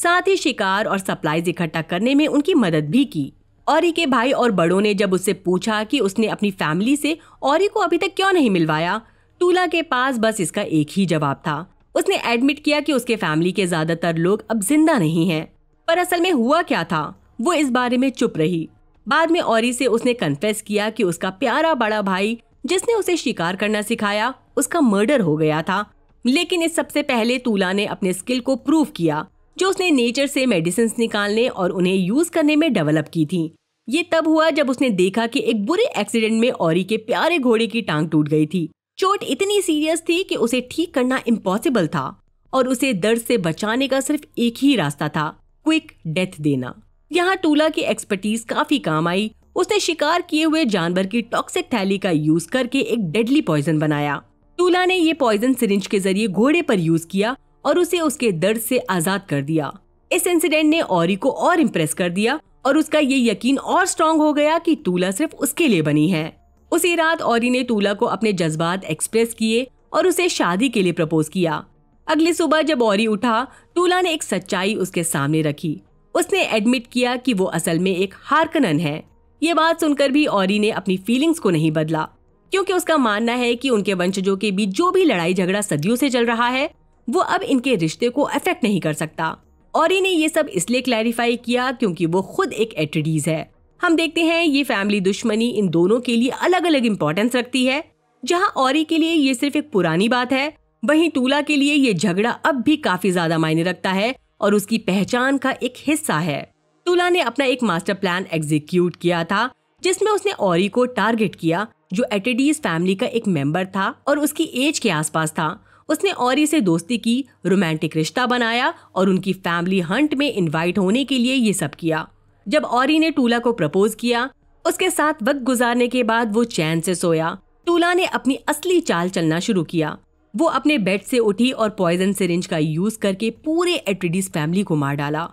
साथ ही शिकार और सप्लाईज इकट्ठा करने में उनकी मदद भी की। ऑरी के भाई और बड़ों ने जब उससे पूछा कि उसने अपनी फैमिली से ऑरी को अभी तक क्यों नहीं मिलवाया, टूला के पास बस इसका एक ही जवाब था। उसने एडमिट किया कि उसके फैमिली के ज्यादातर लोग अब जिंदा नहीं हैं। पर असल में हुआ क्या था, वो इस बारे में चुप रही। बाद में ऑरी से उसने कन्फेस किया कि उसका प्यारा बड़ा भाई जिसने उसे शिकार करना सिखाया, उसका मर्डर हो गया था। लेकिन इस सबसे पहले टूला ने अपने स्किल को प्रूव किया जो उसने नेचर से मेडिसिन निकालने और उन्हें यूज करने में डेवलप की थी। ये तब हुआ जब उसने देखा कि एक बुरे एक्सीडेंट में ऑरी के प्यारे घोड़े की टांग टूट गई थी। चोट इतनी सीरियस थी कि उसे ठीक करना इम्पॉसिबल था और उसे दर्द से बचाने का सिर्फ एक ही रास्ता था, क्विक डेथ देना। यहाँ टूला की एक्सपर्टीज काफी काम आई। उसने शिकार किए हुए जानवर की टॉक्सिक थैली का यूज करके एक डेडली पॉइजन बनाया। टूला ने ये पॉइजन सिरिंज के जरिए घोड़े पर यूज किया और उसे उसके दर्द से आजाद कर दिया। इस इंसिडेंट ने ऑरी को और इम्प्रेस कर दिया और उसका ये यकीन और स्ट्रॉन्ग हो गया कि टूला सिर्फ उसके लिए बनी है। उसी रात ऑरी ने टूला को अपने जज्बात एक्सप्रेस किए और उसे शादी के लिए प्रपोज किया। अगली सुबह जब ऑरी उठा, टूला ने एक सच्चाई उसके सामने रखी। उसने एडमिट किया कि वो असल में एक हार्कनन है। ये बात सुनकर भी ऑरी ने अपनी फीलिंग्स को नहीं बदला, क्योंकि उसका मानना है कि उनके वंशजों के बीच जो भी लड़ाई झगड़ा सदियों से चल रहा है वो अब इनके रिश्ते को अफेक्ट नहीं कर सकता। ऑरी ने ये सब इसलिए क्लैरिफाई किया क्योंकि वो खुद एक एट्रेडिस है। हम देखते हैं ये फैमिली दुश्मनी इन दोनों के लिए अलग अलग इम्पोर्टेंस रखती है। जहां ऑरी के लिए ये सिर्फ एक पुरानी बात है, वहीं टूला के लिए ये झगड़ा अब भी काफी ज्यादा मायने रखता है और उसकी पहचान का एक हिस्सा है। टूला ने अपना एक मास्टर प्लान एग्जीक्यूट किया था जिसमें उसने ऑरी को टारगेट किया जो एट्रेडिस फैमिली का एक मेंबर था और उसकी एज के आसपास था। उसने ऑरी से दोस्ती की, रोमांटिक रिश्ता बनाया और उनकी फैमिली हंट में इनवाइट होने के लिए ये सब किया। जब ऑरी ने टूला को प्रपोज किया, उसके साथ वक्त गुजारने के बाद वो चैन से सोया। टूला ने अपनी असली चाल चलना शुरू किया। वो अपने बेड से उठी और पॉइजन सिरिंज का यूज करके पूरे एट्रेडिस फैमिली को मार डाला।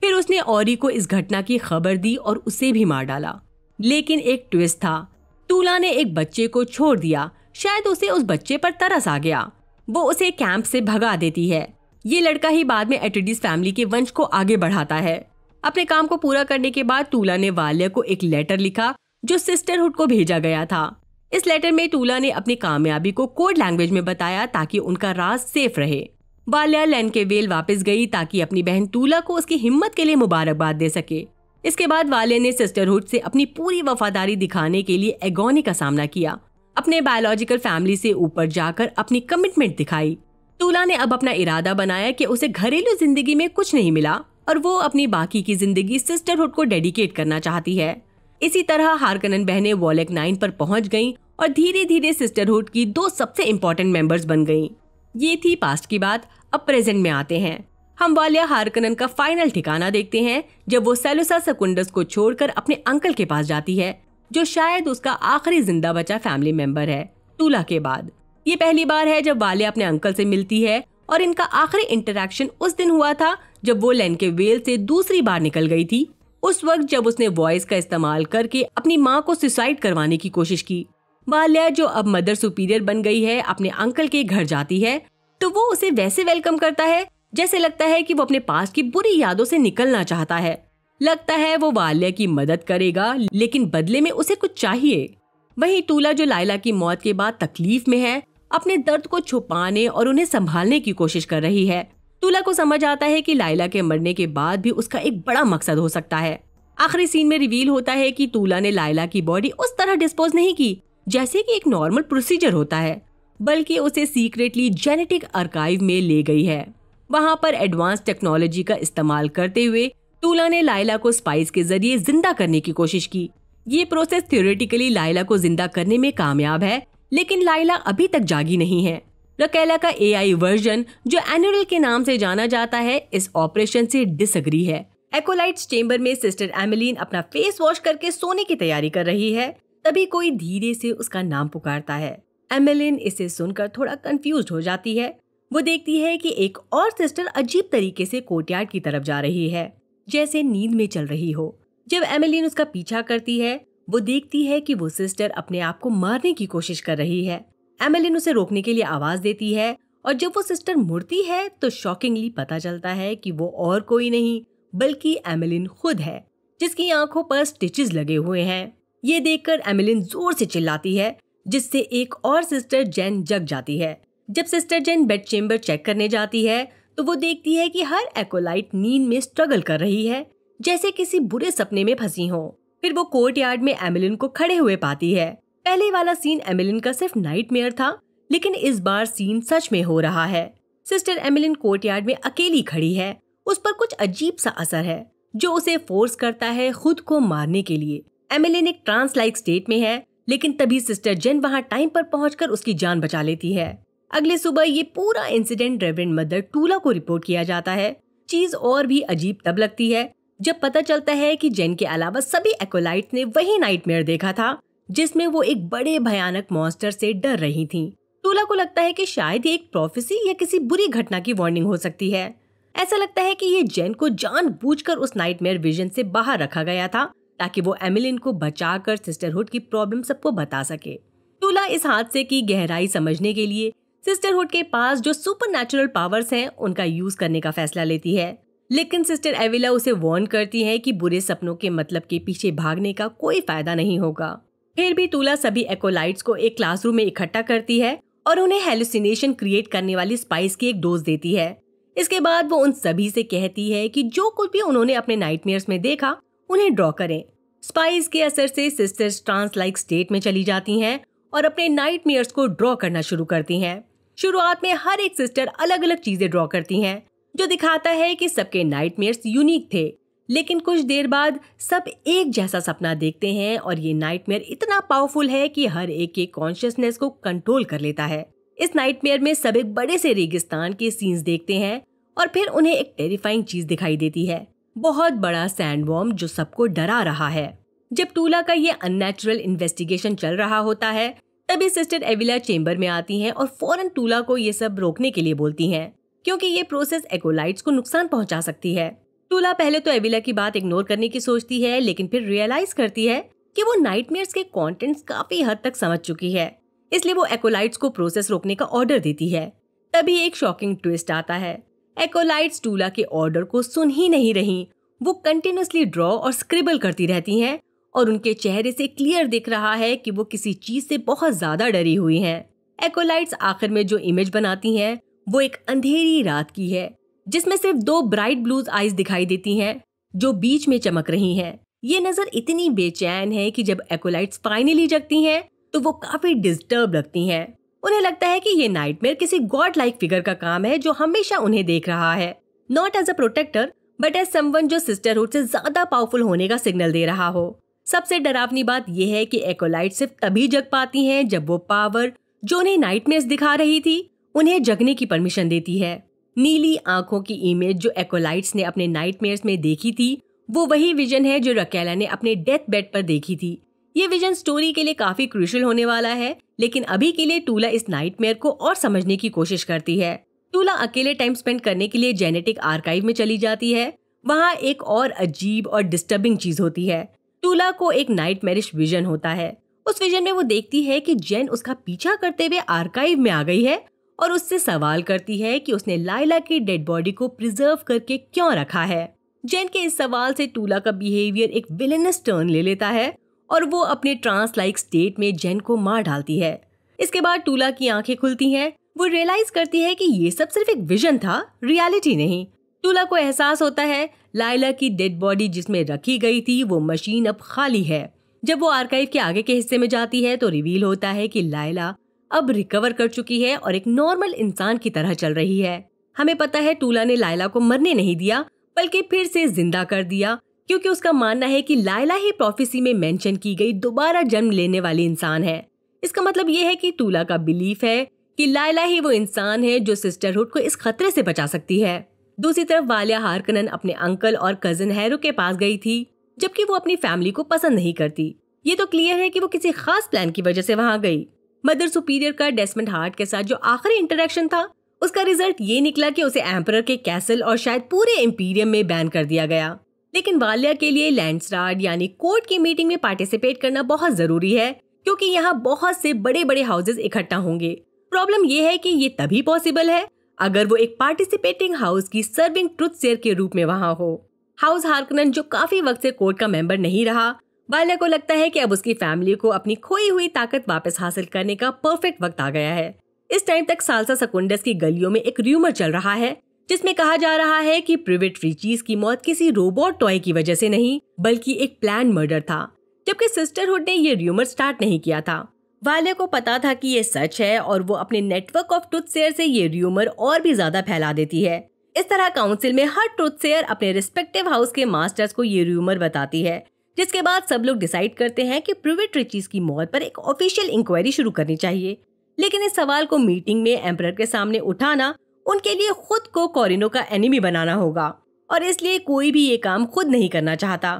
फिर उसने ऑरी को इस घटना की खबर दी और उसे भी मार डाला। लेकिन एक ट्विस्ट था, टूला ने एक बच्चे को छोड़ दिया। शायद उसे उस बच्चे पर तरस आ गया। वो उसे कैंप से भगा देती है। ये लड़का ही बाद में एट्रेडिस फैमिली के वंश को आगे बढ़ाता है। अपने काम को पूरा करने के बाद टूला ने वाल्या को एक लेटर लिखा जो सिस्टरहुड को भेजा गया था। इस लेटर में टूला ने अपनी कामयाबी को कोड लैंग्वेज में बताया ताकि उनका राज सेफ रहे। वाल्या लैंकेवेल वापस गई ताकि अपनी बहन टूला को उसकी हिम्मत के लिए मुबारकबाद दे सके। इसके बाद वाल्या ने सिस्टरहुड से अपनी पूरी वफादारी दिखाने के लिए एगोनी का सामना किया। अपने बायोलॉजिकल फैमिली से ऊपर जाकर अपनी कमिटमेंट दिखाई। टूला ने अब अपना इरादा बनाया कि उसे घरेलू जिंदगी में कुछ नहीं मिला और वो अपनी बाकी की जिंदगी सिस्टरहुड को डेडिकेट करना चाहती है। इसी तरह हार्कनन बहनें वॉलेक 9 पर पहुंच गईं और धीरे धीरे सिस्टरहुड की 2 सबसे इम्पोर्टेंट मेंबर्स बन गईं। ये थी पास्ट की बात। अब प्रेजेंट में आते हैं। हम वाल्या हार्कनन का फाइनल ठिकाना देखते हैं जब वो सेलुसा सेकुंडस को छोड़कर अपने अंकल के पास जाती है, जो शायद उसका आखिरी जिंदा बचा फैमिली मेंबर है टूला के बाद। ये पहली बार है जब वाल्या अपने अंकल से मिलती है और इनका आखिरी इंटरेक्शन उस दिन हुआ था जब वो लैंकेवेल से दूसरी बार निकल गई थी। उस वक्त जब उसने वॉइस का इस्तेमाल करके अपनी माँ को सुसाइड करवाने की कोशिश की। वाल्या जो अब मदर सुपीरियर बन गई है, अपने अंकल के घर जाती है तो वो उसे वैसे वेलकम करता है जैसे लगता है कि वो अपने पास की बुरी यादों से निकलना चाहता है। लगता है वो वाल्या की मदद करेगा, लेकिन बदले में उसे कुछ चाहिए। वहीं टूला जो लाइला की मौत के बाद तकलीफ में है, अपने दर्द को छुपाने और उन्हें संभालने की कोशिश कर रही है। टूला को समझ आता है कि लाइला के मरने के बाद भी उसका एक बड़ा मकसद हो सकता है। आखिरी सीन में रिवील होता है कि टूला ने लाइला की बॉडी उस तरह डिस्पोज नहीं की जैसे कि एक नॉर्मल प्रोसीजर होता है, बल्कि उसे सीक्रेटली जेनेटिक आर्काइव में ले गई है। वहां पर एडवांस टेक्नोलॉजी का इस्तेमाल करते हुए टूला ने लाइला को स्पाइस के जरिए जिंदा करने की कोशिश की। ये प्रोसेस थ्योरेटिकली लाइला को जिंदा करने में कामयाब है, लेकिन लाइला अभी तक जागी नहीं है। रकेला का AI वर्जन, जो एनुरल के नाम से जाना जाता है, इस ऑपरेशन से डिसएग्री है। एकोलाइट्स चेंबर में सिस्टर एमिलीन अपना फेस वॉश करके सोने की तैयारी कर रही है, तभी कोई धीरे से उसका नाम पुकारता है। एमिलीन इसे सुनकर थोड़ा कंफ्यूज्ड हो जाती है। वो देखती है कि एक और सिस्टर अजीब तरीके से कोर्टयार्ड की तरफ जा रही है, जैसे नींद में चल रही हो। जब एमिलीन उसका पीछा करती है, वो देखती है कि वो सिस्टर अपने आप को मारने की कोशिश कर रही है। एमिलीन उसे रोकने के लिए आवाज देती है और जब वो सिस्टर मुड़ती है तो शॉकिंगली पता चलता है कि वो और कोई नहीं बल्कि एमिलिन खुद है, जिसकी आंखों पर स्टिचेस लगे हुए हैं। ये देखकर एमिलिन जोर से चिल्लाती है, जिससे एक और सिस्टर जेन जग जाती है। जब सिस्टर जेन बेड चेम्बर चेक करने जाती है तो वो देखती है कि हर एकोलाइट नींद में स्ट्रगल कर रही है, जैसे किसी बुरे सपने में फंसी हो। फिर वो कोर्टयार्ड में एमिलिन को खड़े हुए पाती है। पहले वाला सीन एमिलिन का सिर्फ नाइटमेयर था, लेकिन इस बार सीन सच में हो रहा है। सिस्टर एमिलिन कोर्टयार्ड में अकेली खड़ी है। उस पर कुछ अजीब सा असर है जो उसे फोर्स करता है खुद को मारने के लिए। एमिलिन एक ट्रांस लाइक स्टेट में है, लेकिन तभी सिस्टर जेन वहाँ टाइम पर पहुंचकर उसकी जान बचा लेती है। अगले सुबह ये पूरा इंसिडेंट रेवरेंड मदर टूला को रिपोर्ट किया जाता है। चीज और भी अजीब तब लगती है जब पता चलता है कि जेन के अलावा सभी एकोलाइट्स ने वही नाइटमेयर देखा था, जिसमें वो एक बड़े भयानक मॉन्स्टर से डर रही थीं। टूला को लगता है कि शायद ये एक प्रोफेसी या किसी बुरी घटना की वार्निंग हो सकती है। ऐसा लगता है कि ये जेन को जानबूझकर उस नाइटमेयर विजन से बाहर रखा गया था, ताकि वो एमिलिन को बचाकर सिस्टरहुड की प्रॉब्लम सबको बता सके। टूला इस हादसे की गहराई समझने के लिए सिस्टरहुड के पास जो सुपरनैचुरल पावर्स हैं उनका यूज करने का फैसला लेती है, लेकिन सिस्टर एविला उसे वार्न करती है कि बुरे सपनों के मतलब के पीछे भागने का कोई फायदा नहीं होगा। फिर भी टूला सभी एकोलाइट्स को एक क्लासरूम में इकट्ठा करती है और उन्हें हेलुसिनेशन क्रिएट करने वाली स्पाइस की एक डोज देती है। इसके बाद वो उन सभी से कहती है कि जो कुछ भी उन्होंने अपने नाइटमेयर्स में देखा उन्हें ड्रॉ करें। स्पाइस के असर से सिस्टर्स ट्रांस लाइक स्टेट में चली जाती हैं और अपने नाइटमेयर्स को ड्रॉ करना शुरू करती हैं। शुरुआत में हर एक सिस्टर अलग अलग चीजें ड्रॉ करती हैं, जो दिखाता है कि सबके नाइटमेयर्स यूनिक थे। लेकिन कुछ देर बाद सब एक जैसा सपना देखते हैं और ये नाइटमेयर इतना पावरफुल है कि हर एक के कॉन्शियसनेस को कंट्रोल कर लेता है। इस नाइटमेयर में सब एक बड़े से रेगिस्तान के सीन्स देखते हैं और फिर उन्हें एक टेरिफाइंग चीज दिखाई देती है, बहुत बड़ा सैंडवॉर्म जो सबको डरा रहा है। जब टूला का ये अननेचुरल इन्वेस्टिगेशन चल रहा होता है, तभी सिस्टर एविला चेंबर में आती हैं और फौरन टूला को ये सब रोकने के लिए बोलती हैं, क्योंकि ये प्रोसेस एकोलाइट्स को नुकसान पहुंचा सकती है। टूला पहले तो एविला की बात इग्नोर करने की सोचती है, लेकिन फिर रियलाइज करती है कि वो नाइटमेयर्स के कंटेंट्स काफी हद तक समझ चुकी है, इसलिए वो एकोलाइट्स को प्रोसेस रोकने का ऑर्डर देती है। तभी एक शॉकिंग ट्विस्ट आता है। एकोलाइट्स टूला के ऑर्डर को सुन ही नहीं रही। वो कंटिन्यूअसली ड्रॉ और स्क्रिबल करती रहती हैं और उनके चेहरे से क्लियर दिख रहा है कि वो किसी चीज से बहुत ज्यादा डरी हुई हैं। एकोलाइट्स आखिर में जो इमेज बनाती हैं वो एक अंधेरी रात की है, जिसमें सिर्फ 2 ब्राइट ब्लूज आईज दिखाई देती हैं जो बीच में चमक रही हैं। ये नजर इतनी बेचैन है कि जब एकोलाइट्स फाइनली जगती हैं तो वो काफी डिस्टर्ब लगती हैं। उन्हें लगता है कि ये नाइटमेयर किसी गॉड लाइक फिगर का काम है जो हमेशा उन्हें देख रहा है, not as a protector but as someone जो सिस्टरहुड से ज्यादा पावरफुल होने का सिग्नल दे रहा हो। सबसे डरावनी बात यह है कि एकोलाइट सिर्फ तभी जग पाती हैं जब वो पावर जो उन्हें नाइटमेयर्स दिखा रही थी उन्हें जगने की परमिशन देती है। नीली आंखों की इमेज जो एकोलाइट्स ने अपने नाइटमेयर्स में देखी थी वो वही विजन है जो रकेला ने अपने डेथ बेड पर देखी थी। ये विजन स्टोरी के लिए काफी क्रूशियल होने वाला है, लेकिन अभी के लिए टूला इस नाइटमेयर को और समझने की कोशिश करती है। टूला अकेले टाइम स्पेंड करने के लिए जेनेटिक आर्काइव में चली जाती है। वहाँ एक और अजीब और डिस्टर्बिंग चीज होती है। टूला को एक नाइटमेरिश विजन होता है। उस विजन में वो देखती है कि जेन उसका पीछा करते हुए आर्काइव में आ गई है और उससे सवाल करती है कि उसने लाइला की डेड बॉडी को प्रिजर्व करके क्यों रखा है। जेन के इस सवाल से टूला का बिहेवियर एक विलेनस टर्न ले लेता है और वो अपने ट्रांस लाइक स्टेट में जेन को मार डालती है। इसके बाद टूला की आंखें खुलती हैं। वो रियलाइज करती है कि ये सब सिर्फ एक विजन था, रियलिटी नहीं। टूला को एहसास होता है लाइला की डेड बॉडी जिसमें रखी गई थी वो मशीन अब खाली है। जब वो आर्काइव के आगे के हिस्से में जाती है तो रिवील होता है कि लाइला अब रिकवर कर चुकी है और एक नॉर्मल इंसान की तरह चल रही है। हमें पता है टूला ने लाइला को मरने नहीं दिया बल्कि फिर से जिंदा कर दिया, क्योंकि उसका मानना है कि लाइला ही प्रोफेसी में मेंशन की गई दोबारा जन्म लेने वाली इंसान है। इसका मतलब ये है कि टूला का बिलीफ है कि लाइला ही वो इंसान है जो सिस्टरहुड को इस खतरे से बचा सकती है। दूसरी तरफ वालिया हार्कनन अपने अंकल और कजिन हैरो के पास गई थी, जबकि वो अपनी फैमिली को पसंद नहीं करती। ये तो क्लियर है कि वो किसी खास प्लान की वजह से वहाँ गई। मदर सुपीरियर का डेस्मंड हार्ट के साथ जो आखिरी इंटरेक्शन था उसका रिजल्ट ये निकला कि उसे एम्परर के कैसल और शायद पूरे एम्पीरियम में बैन कर दिया गया। लेकिन वालिया के लिए लैंडस्टार्ड यानी कोर्ट की मीटिंग में पार्टिसिपेट करना बहुत जरूरी है, क्योंकि यहाँ बहुत से बड़े बड़े हाउसेस इकट्ठा होंगे। प्रॉब्लम ये है कि ये तभी पॉसिबल है अगर वो एक पार्टिसिपेटिंग हाउस की सर्विंग ट्रुथ सेयर के रूप में वहां हो। हाउस हार्कनन जो काफी वक्त से कोर्ट का मेंबर नहीं रहा, वालिया को लगता है कि अब उसकी फैमिली को अपनी खोई हुई ताकत वापस हासिल करने का परफेक्ट वक्त आ गया है। इस टाइम तक साल्सा सेकुंडस की गलियों में एक र्यूमर चल रहा है जिसमें कहा जा रहा है कि प्रिवेट रिचीज की मौत किसी रोबोट टॉय की वजह से नहीं बल्कि एक प्लान मर्डर था, जबकि सिस्टरहुड ने ये र्यूमर स्टार्ट नहीं किया था। वालिया को पता था कि ये सच है और वो अपने नेटवर्क ऑफ ट्रुथ सेयर से ये र्यूमर और भी ज्यादा फैला देती है। इस तरह काउंसिल में हर ट्रुथ सेयर अपने रिस्पेक्टिव हाउस के मास्टर्स को ये र्यूमर बताती है, जिसके बाद सब लोग डिसाइड करते हैं कि प्रिवेट रिचीज की मौत पर एक ऑफिशियल इंक्वायरी शुरू करनी चाहिए। लेकिन इस सवाल को मीटिंग में एम्परर के सामने उठाना उनके लिए खुद को कोरिनो का एनिमी बनाना होगा और इसलिए कोई भी ये काम खुद नहीं करना चाहता।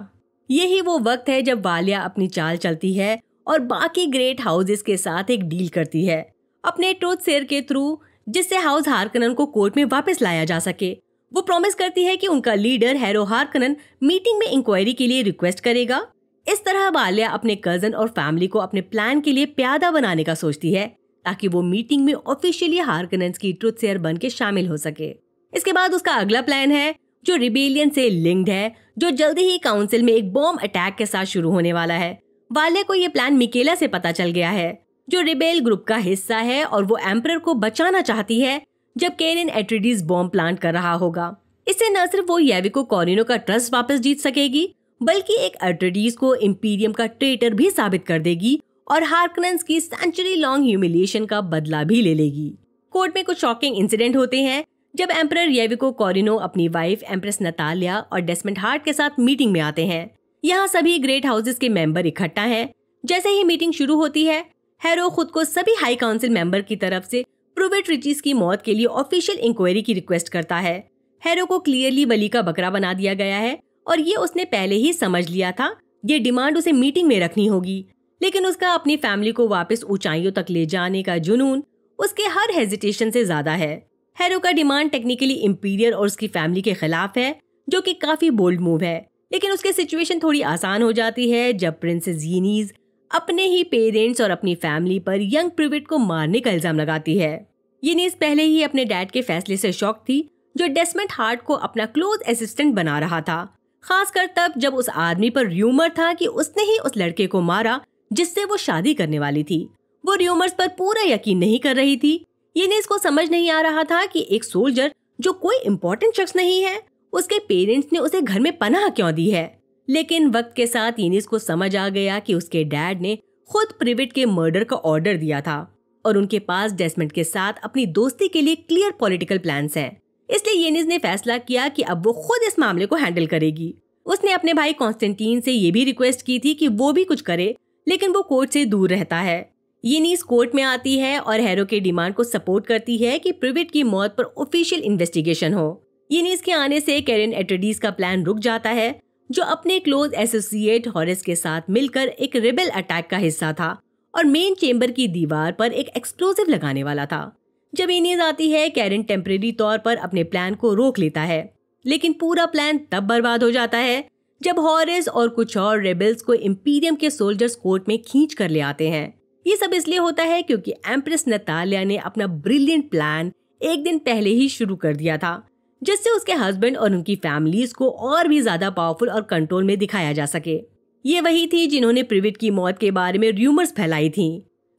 यही वो वक्त है जब वालिया अपनी चाल चलती है और बाकी ग्रेट हाउसेस के साथ एक डील करती है अपने ट्रुथ सेयर के थ्रू, जिससे हाउस हार्कनन को कोर्ट में वापस लाया जा सके। वो प्रॉमिस करती है कि उनका लीडर हैरो हार्कनन मीटिंग में इंक्वायरी के लिए रिक्वेस्ट करेगा। इस तरह वालिया अपने कजन और फैमिली को अपने प्लान के लिए प्यादा बनाने का सोचती है ताकि वो मीटिंग में ऑफिशियली हार्कनन्स की ट्रुथ सेयर बन के शामिल हो सके। इसके बाद उसका अगला प्लान है जो रिबेलियन से लिंक्ड है, जो जल्दी ही काउंसिल में एक बॉम्ब अटैक के साथ शुरू होने वाला है। वालिया को ये प्लान मिकेला से पता चल गया है, जो रिबेल ग्रुप का हिस्सा है और वो एम्परर को बचाना चाहती है जब केरिन एट्रेडिस बॉम्ब प्लांट कर रहा होगा। इससे न सिर्फ वो याविको कोरिनो का ट्रस्ट वापस जीत सकेगी बल्कि एक एट्रेडिस को इंपीरियम का ट्रेटर भी साबित कर देगी और हार्कनन्स की सेंचुरी लॉन्ग ह्यूमिलिएशन का बदला भी ले लेगी। कोर्ट में कुछ शॉकिंग इंसिडेंट होते हैं जब एम्परर याविको कोरिनो अपनी वाइफ एम्प्रेस नतालिया और डेस्मंड हार्ट के साथ मीटिंग में आते हैं। यहाँ सभी ग्रेट हाउसेस के मेंबर इकट्ठा हैं। जैसे ही मीटिंग शुरू होती है, हैरो खुद को सभी हाई काउंसिल मेंबर की तरफ से प्रिवेट रिचीज की मौत के लिए ऑफिशियल इंक्वायरी की रिक्वेस्ट करता है। हैरो को क्लियरली बलि का बकरा बना दिया गया है और ये उसने पहले ही समझ लिया था। ये डिमांड उसे मीटिंग में रखनी होगी, लेकिन उसका अपनी फैमिली को वापस ऊंचाइयों तक ले जाने का जुनून उसके हर हेजिटेशन से ज्यादा है। हैरो का डिमांड टेक्निकली इंपीरियर और उसकी फैमिली के खिलाफ है, जो कि काफी बोल्ड मूव है, लेकिन उसकी सिचुएशन थोड़ी आसान हो जाती है जब प्रिंसेस यीनीज अपने ही पेरेंट्स और अपनी फैमिली पर यंग प्रिवेट को मारने का इल्जाम लगाती है। यीनीज पहले ही अपने डैड के फैसले से शॉक थी, जो डेस्मंड हार्ट को अपना क्लोज असिस्टेंट बना रहा था, खासकर तब जब उस आदमी पर र्यूमर था कि उसने ही उस लड़के को मारा जिससे वो शादी करने वाली थी। वो र्यूमर्स पर पूरा यकीन नहीं कर रही थी। यीनीज को समझ नहीं आ रहा था कि एक सोल्जर जो कोई इम्पोर्टेंट शख्स नहीं है, उसके पेरेंट्स ने उसे घर में पनाह क्यों दी है। लेकिन वक्त के साथ यीनीज को समझ आ गया कि उसके डैड ने खुद प्रिवेट के मर्डर का ऑर्डर दिया था और उनके पास डेस्मंड के साथ अपनी दोस्ती के लिए क्लियर पॉलिटिकल प्लान्स हैं। इसलिए यीनीज ने फैसला किया कि अब वो खुद इस मामले को हैंडल करेगी। उसने अपने भाई कॉन्स्टेंटीन से ये भी रिक्वेस्ट की थी कि वो भी कुछ करे, लेकिन वो कोर्ट से दूर रहता है। यीनीज कोर्ट में आती है और हैरो के डिमांड को सपोर्ट करती है कि प्रिवेट की मौत पर ऑफिशियल इन्वेस्टिगेशन हो। यीनीज के आने से केरिन एट्रेडिस का प्लान रुक जाता है, जो अपने क्लोज एसोसिएट हॉरेस के साथ मिलकर एक रिबेल अटैक का हिस्सा था और मेन चेंबर की दीवार पर एक एक्सप्लोजिव लगाने वाला था। जब यीनीज आती है, केरिन टेम्परेरी तौर पर अपने प्लान को रोक लेता है, लेकिन पूरा प्लान तब बर्बाद हो जाता है जब हॉरेस और कुछ और रेबल्स को इंपीरियम के सोल्जर्स कोर्ट में खींच कर ले आते हैं। ये सब इसलिए होता है क्योंकि एम्प्रेस नतालिया ने अपना ब्रिलियंट प्लान एक दिन पहले ही शुरू कर दिया था, जिससे उसके हस्बैंड और उनकी फैमिलीज को और भी ज्यादा पावरफुल और कंट्रोल में दिखाया जा सके। ये वही थी जिन्होंने प्रिवेट की मौत के बारे में र्यूमर्स फैलाई थी।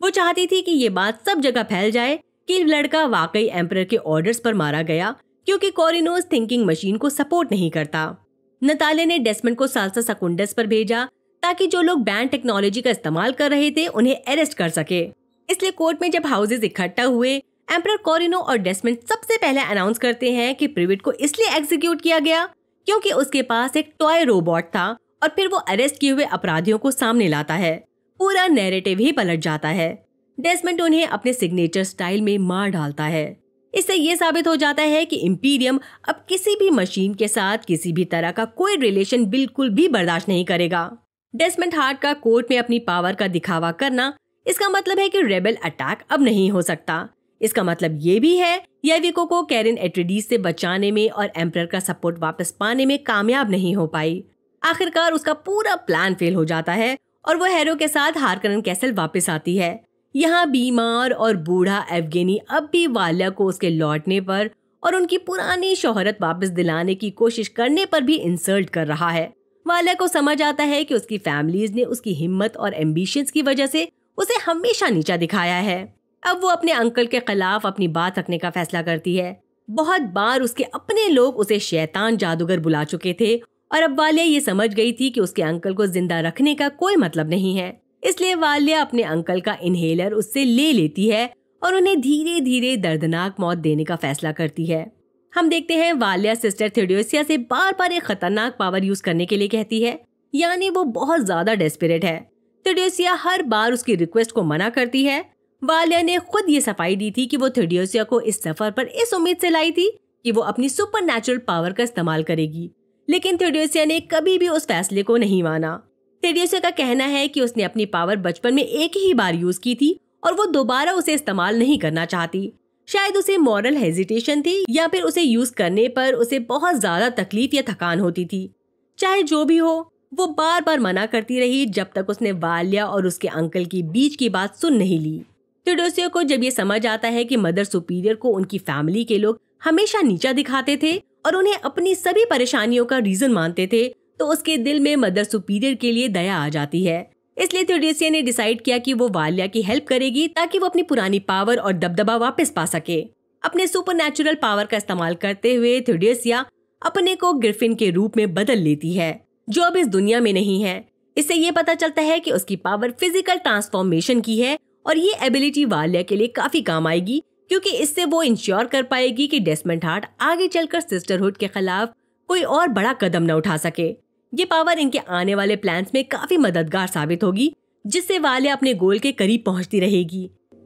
वो चाहती थी कि ये बात सब जगह फैल जाए कि लड़का वाकई एम्परर के ऑर्डर्स पर मारा गया, क्योंकि कोरिनोस थिंकिंग मशीन को सपोर्ट नहीं करता। नतालिया ने डेस्मंड को साल्सा सेकुंडस पर भेजा ताकि जो लोग बैंड टेक्नोलॉजी का इस्तेमाल कर रहे थे उन्हें अरेस्ट कर सके। इसलिए कोर्ट में जब हाउसेस इकट्ठा हुए, एम्परर कोरिनो और डेस्मंड सबसे पहले अनाउंस करते हैं कि प्रिवेट को इसलिए एग्जीक्यूट किया गया क्योंकि उसके पास एक टॉय रोबोट था, और फिर वो अरेस्ट किए हुए अपराधियों को सामने लाता है। पूरा नैरेटिव ही पलट जाता है। डेस्मंड उन्हें अपने सिग्नेचर स्टाइल में मार डालता है। इससे ये साबित हो जाता है कि इंपीरियम अब किसी भी मशीन के साथ किसी भी तरह का कोई रिलेशन बिल्कुल भी बर्दाश्त नहीं करेगा। डेस्मंड हार्ट का कोर्ट में अपनी पावर का दिखावा करना, इसका मतलब है कि रेबेल अटैक अब नहीं हो सकता। इसका मतलब ये भी है याविको को केरिन एट्रेडिस से बचाने में और एम्परर का सपोर्ट वापस पाने में कामयाब नहीं हो पाई। आखिरकार उसका पूरा प्लान फेल हो जाता है और वो हैरो के साथ हार्कनन कैसल वापस आती है। यहाँ बीमार और बूढ़ा एवगेनी अब भी वाल्या को उसके लौटने पर और उनकी पुरानी शोहरत वापस दिलाने की कोशिश करने पर भी इंसल्ट कर रहा है। वाल्या को समझ आता है कि उसकी फैमिलीज ने उसकी हिम्मत और एम्बिशंस की वजह से उसे हमेशा नीचा दिखाया है। अब वो अपने अंकल के खिलाफ अपनी बात रखने का फैसला करती है। बहुत बार उसके अपने लोग उसे शैतान जादूगर बुला चुके थे और अब वाल्या ये समझ गई थी कि उसके अंकल को जिंदा रखने का कोई मतलब नहीं है। इसलिए वाल्या अपने अंकल का इनहेलर उससे ले लेती है और उन्हें धीरे धीरे दर्दनाक मौत देने का फैसला करती है। हम देखते हैं वाल्या सिस्टर थियोडोसिया से बार बार एक खतरनाक पावर यूज करने के लिए कहती है, यानी वो बहुत ज्यादा डेस्परेट है। थियोडोसिया हर बार उसकी रिक्वेस्ट को मना करती है। वाल्या ने खुद ये सफाई दी थी कि वो थियोडोसिया को इस सफर पर इस उम्मीद से लाई थी कि वो अपनी सुपरनैचुरल पावर का इस्तेमाल करेगी, लेकिन थियोडोसिया ने कभी भी उस फैसले को नहीं माना। थियोडोसिया का कहना है कि उसने अपनी पावर बचपन में एक ही बार यूज की थी और वो दोबारा उसे इस्तेमाल नहीं करना चाहती। शायद उसे मॉरल हेजिटेशन थी या फिर उसे यूज करने पर उसे बहुत ज्यादा तकलीफ या थकान होती थी। चाहे जो भी हो, वो बार बार मना करती रही जब तक उसने वाल्या और उसके अंकल की बीच की बात सुन नहीं ली। थियोडोसिया को जब ये समझ आता है कि मदर सुपीरियर को उनकी फैमिली के लोग हमेशा नीचा दिखाते थे और उन्हें अपनी सभी परेशानियों का रीजन मानते थे, तो उसके दिल में मदर सुपीरियर के लिए दया आ जाती है। इसलिए थियोडोसिया ने डिसाइड किया कि वो वाल्या की हेल्प करेगी ताकि वो अपनी पुरानी पावर और दबदबा वापस पा सके। अपने सुपरनैचुरल पावर का इस्तेमाल करते हुए थियोडोसिया अपने को ग्रिफिन के रूप में बदल लेती है, जो अब इस दुनिया में नहीं है। इससे ये पता चलता है कि उसकी पावर फिजिकल ट्रांसफॉर्मेशन की है और ये एबिलिटी वाल्या के लिए काफी काम आएगी, क्योंकि इससे वो इंश्योर कर पाएगी कि डेसमंड हार्ट आगे चलकर सिस्टरहुड के खिलाफ कोई और बड़ा कदम न उठा सके। ये पावर इनके आने वाले प्लान्स में काफी मददगार साबित होगी, जिससे वाल्या अपने गोल के करीब पहुंचती रहेगी।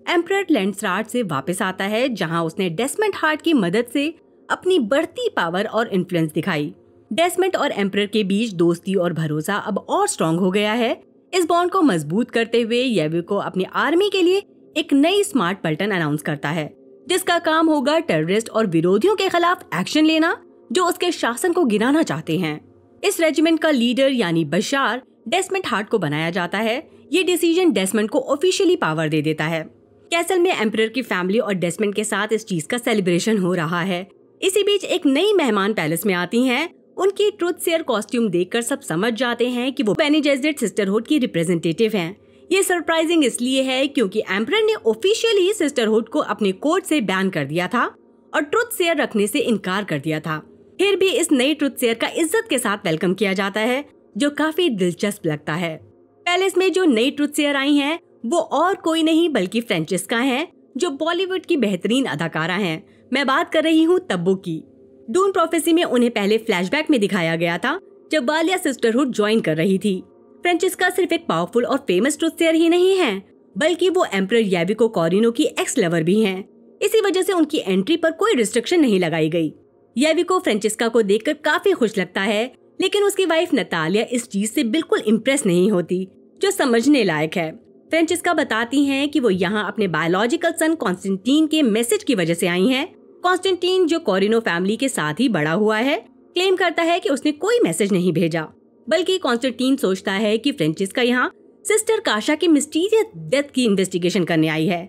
एम्परर लैंडस्टार्ट से वापस आता है, जहां उसने डेसमंड हार्ट की मदद से अपनी बढ़ती पावर और इन्फ्लुएंस दिखाई। डेसमंड और एम्परर के बीच दोस्ती और भरोसा अब और स्ट्रॉन्ग हो गया है। इस बॉन्ड को मजबूत करते हुए येविको अपनी आर्मी के लिए एक नई स्मार्ट पलटन अनाउंस करता है, जिसका काम होगा टेररिस्ट और विरोधियों के खिलाफ एक्शन लेना जो उसके शासन को गिराना चाहते हैं। इस रेजिमेंट का लीडर यानी बशार डेसमंड हार्ट को बनाया जाता है। ये डिसीजन डेसमंड को ऑफिशियली पावर दे देता है। कैसल में एम्परर की फैमिली और डेसमंड के साथ इस चीज का सेलिब्रेशन हो रहा है। इसी बीच एक नई मेहमान पैलेस में आती हैं। उनकी ट्रूथ सेयर कॉस्ट्यूम देखकर सब समझ जाते हैं कि वो बेने जेसरेट सिस्टरहुड की रिप्रेजेंटेटिव हैं। ये सरप्राइजिंग इसलिए है क्योंकि एम्परर ने ऑफिशियली सिस्टरहुड को अपने कोर्ट से बैन कर दिया था और ट्रूथ सेयर रखने से इनकार कर दिया था। फिर भी इस नई ट्रूथ सेयर का इज्जत के साथ वेलकम किया जाता है, जो काफी दिलचस्प लगता है। पैलेस में जो नई ट्रूथ सेयर आई हैं, वो और कोई नहीं बल्कि फ्रेंचेस्का हैं, जो बॉलीवुड की बेहतरीन अदाकारा हैं। मैं बात कर रही हूँ तब्बू की। डून प्रोफेसी में उन्हें पहले फ्लैशबैक में दिखाया गया था, जब वाल्या सिस्टरहुड ज्वाइन कर रही थी। फ्रेंचेस्का सिर्फ एक पावरफुल और फेमस ट्रूथ सेयर ही नहीं है, बल्कि वो एम्परर येविको कॉरिनो की एक्स लवर भी हैं। इसी वजह से उनकी एंट्री पर कोई रिस्ट्रिक्शन नहीं लगाई गई। येविको फ्रेंचेस्का को देखकर काफी खुश लगता है, लेकिन उसकी वाइफ नतालिया इस चीज से बिल्कुल इम्प्रेस नहीं होती, जो समझने लायक है। फ्रेंचेस्का बताती हैं कि वो यहाँ अपने बायोलॉजिकल सन कॉन्स्टेंटीन के मैसेज की वजह से आई हैं। कॉन्स्टेंटीन, जो कॉरिनो फैमिली के साथ ही बड़ा हुआ है, क्लेम करता है कि उसने कोई मैसेज नहीं भेजा, बल्कि कॉन्स्टेंटीन सोचता है कि फ्रेंचेस्का यहाँ सिस्टर काशा की मिस्टीरियस डेथ की इन्वेस्टिगेशन करने आई है।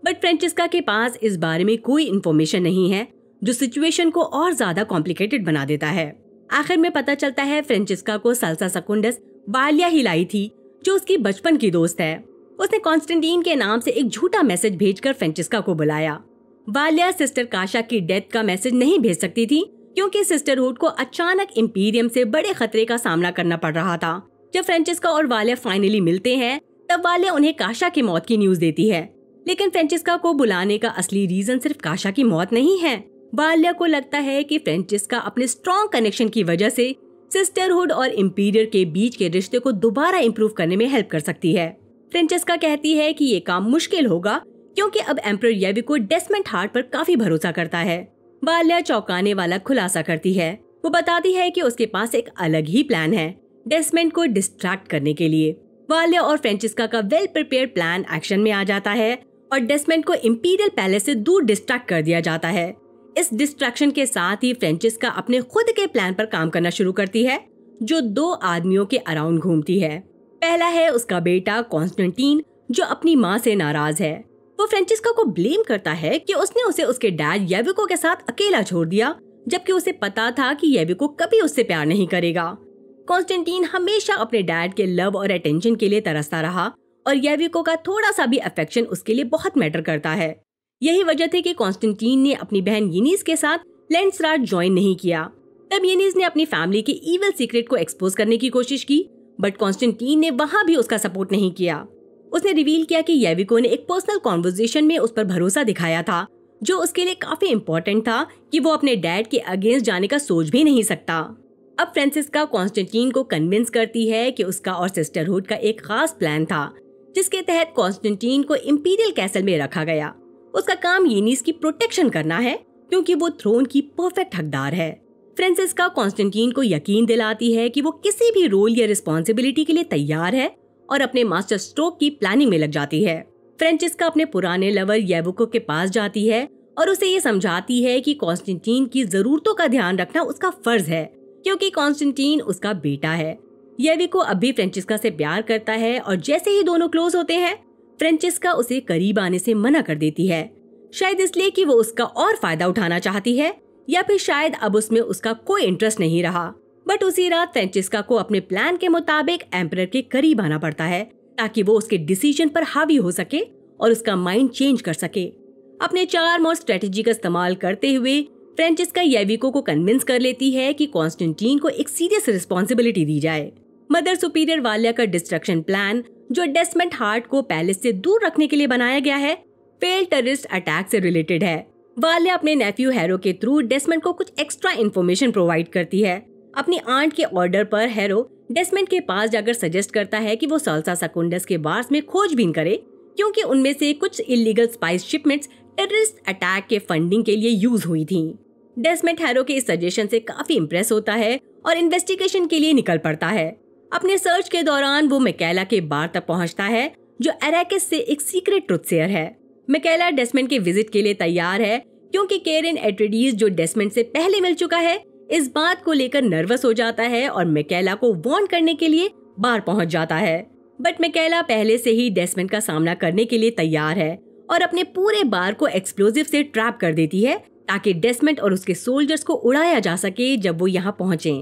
बट फ्रेंचेस्का के पास इस बारे में कोई इन्फॉर्मेशन नहीं है, जो सिचुएशन को और ज्यादा कॉम्प्लिकेटेड बना देता है। आखिर में पता चलता है फ्रेंचेस्का को साल्सा सेकुंडस वाल्या ही लाई थी, जो उसकी बचपन की दोस्त है। उसने कॉन्स्टेंटीन के नाम से एक झूठा मैसेज भेजकर फ्रेंचेस्का को बुलाया। वाल्या सिस्टर काशा की डेथ का मैसेज नहीं भेज सकती थी, क्योंकि सिस्टरहुड को अचानक इंपीरियम से बड़े खतरे का सामना करना पड़ रहा था। जब फ्रेंचेस्का और वाल्या फाइनली मिलते हैं, तब वाल्या उन्हें काशा की मौत की न्यूज देती है। लेकिन फ्रेंचेस्का को बुलाने का असली रीजन सिर्फ काशा की मौत नहीं है। वाल्या को लगता है कि फ्रेंचेस्का अपने स्ट्रॉन्ग कनेक्शन की वजह से सिस्टरहुड और इंपीरियर के बीच के रिश्ते को दोबारा इम्प्रूव करने में हेल्प कर सकती है। फ्रेंचेस्का कहती है कि ये काम मुश्किल होगा, क्योंकि अब एम्परर येविको डेसमंड हार्ट पर काफी भरोसा करता है। वाल्या चौंकाने वाला खुलासा करती है। वो बताती है कि उसके पास एक अलग ही प्लान है डेसमंड को डिस्ट्रैक्ट करने के लिए। वाल्या और फ्रेंचेस्का का वेल प्रिपेयर्ड प्लान एक्शन में आ जाता है और डेसमंड को इंपीरियल पैलेस से दूर डिस्ट्रैक्ट कर दिया जाता है। इस डिस्ट्रैक्शन के साथ ही फ्रेंचेस्का अपने खुद के प्लान पर काम करना शुरू करती है, जो 2 आदमियों के अराउंड घूमती है। पहला है उसका बेटा कॉन्स्टेंटीन, जो अपनी माँ से नाराज है। वो फ्रेंचिस्का को ब्लेम करता है कि उसने उसे उसके डैड येविको के साथ अकेला छोड़ दिया, जबकि उसे पता था कि येविको कभी उससे प्यार नहीं करेगा। कॉन्स्टेंटीन हमेशा अपने डैड के लव और अटेंशन के लिए तरसता रहा और येविको का थोड़ा सा भी अफेक्शन उसके लिए बहुत मैटर करता है। यही वजह थी कि कॉन्स्टेंटीन ने अपनी बहन येनिस के साथ लैंडस्राड ज्वाइन नहीं किया। तब येनिस ने अपनी फैमिली के इविल सीक्रेट को एक्सपोज करने की कोशिश की, बट कॉन्स्टेंटीन ने वहां भी उसका सपोर्ट नहीं किया। उसने रिवील किया कि येविको ने एक पर्सनल कॉन्वर्सेशन में उस पर भरोसा दिखाया था, जो उसके लिए काफी इम्पोर्टेंट था कि वो अपने डैड के अगेंस्ट जाने का सोच भी नहीं सकता। अब फ्रांसिस्का कॉन्स्टेंटीन को कन्विंस करती है कि उसका और सिस्टरहुड का एक खास प्लान था, जिसके तहत कॉन्स्टेंटीन को इंपीरियल कैसल में रखा गया। उसका काम येनिस की प्रोटेक्शन करना है, क्योंकि वो थ्रोन की परफेक्ट हकदार है। फ्रांसिस्का कॉन्स्टेंटीन को यकीन दिलाती है कि वो किसी भी रोल या रिस्पॉन्सिबिलिटी के लिए तैयार है और अपने मास्टर स्ट्रोक की प्लानिंग में लग जाती है। फ्रांसिस्का अपने पुराने लवर येविको के पास जाती है और उसे ये समझाती है कि कॉन्स्टेंटीन की जरूरतों का ध्यान रखना उसका फर्ज है, क्योंकि कॉन्स्टेंटीन उसका बेटा है। येविको अब भी फ्रांसिस्का से प्यार करता है और जैसे ही दोनों क्लोज होते हैं, फ्रांसिस्का उसे करीब आने से मना कर देती है, शायद इसलिए कि वो उसका और फायदा उठाना चाहती है, या फिर शायद अब उसमें उसका कोई इंटरेस्ट नहीं रहा। बट उसी रात फ्रांसिस्का को अपने प्लान के मुताबिक एम्परर के करीब आना पड़ता है, ताकि वो उसके डिसीजन पर हावी हो सके और उसका माइंड चेंज कर सके। अपने चार्म और स्ट्रेटेजी का इस्तेमाल करते हुए फ्रांसिस्का येविको को कन्विंस कर लेती है कि कॉन्स्टेंटीन को एक सीरियस रिस्पॉन्सिबिलिटी दी जाए। मदर सुपीरियर वालिया का डिस्ट्रक्शन प्लान, जो डेस्मंड हार्ट को पैलेस से दूर रखने के लिए बनाया गया है, फेल्ड टेररिस्ट अटैक से रिलेटेड है। वालिया अपने नेफ्यू हैरो के थ्रू डेस्मंड को कुछ एक्स्ट्रा इन्फॉर्मेशन प्रोवाइड करती है। अपनी आंट के ऑर्डर पर हैरो डेस्मंड के पास जाकर सजेस्ट करता है कि वो साल्सा सेकुंडस के वार्स में खोजबीन करे, क्योंकि उनमें से कुछ illegal spice shipments terrorist attack के फंडिंग के लिए यूज हुई थी। डेस्मंड हैरो के इस सजेशन से काफी इम्प्रेस होता है और इन्वेस्टिगेशन के लिए निकल पड़ता है। अपने सर्च के दौरान वो मिकेला के बार तक पहुंचता है, जो अरैकिस से एक सीक्रेट ट्रुथ सेयर है। मिकेला डेस्मंड के विजिट के लिए तैयार है, क्योंकि केरन एट्रेडिस, जो डेस्मंड से पहले मिल चुका है, इस बात को लेकर नर्वस हो जाता है और मिकेला को वार्न करने के लिए बार पहुंच जाता है। बट मिकेला पहले से ही डेस्मंड का सामना करने के लिए तैयार है और अपने पूरे बार को एक्सप्लोजिव से ट्रैप कर देती है, ताकि डेस्मंड और उसके सोल्जर्स को उड़ाया जा सके जब वो यहाँ पहुँचे।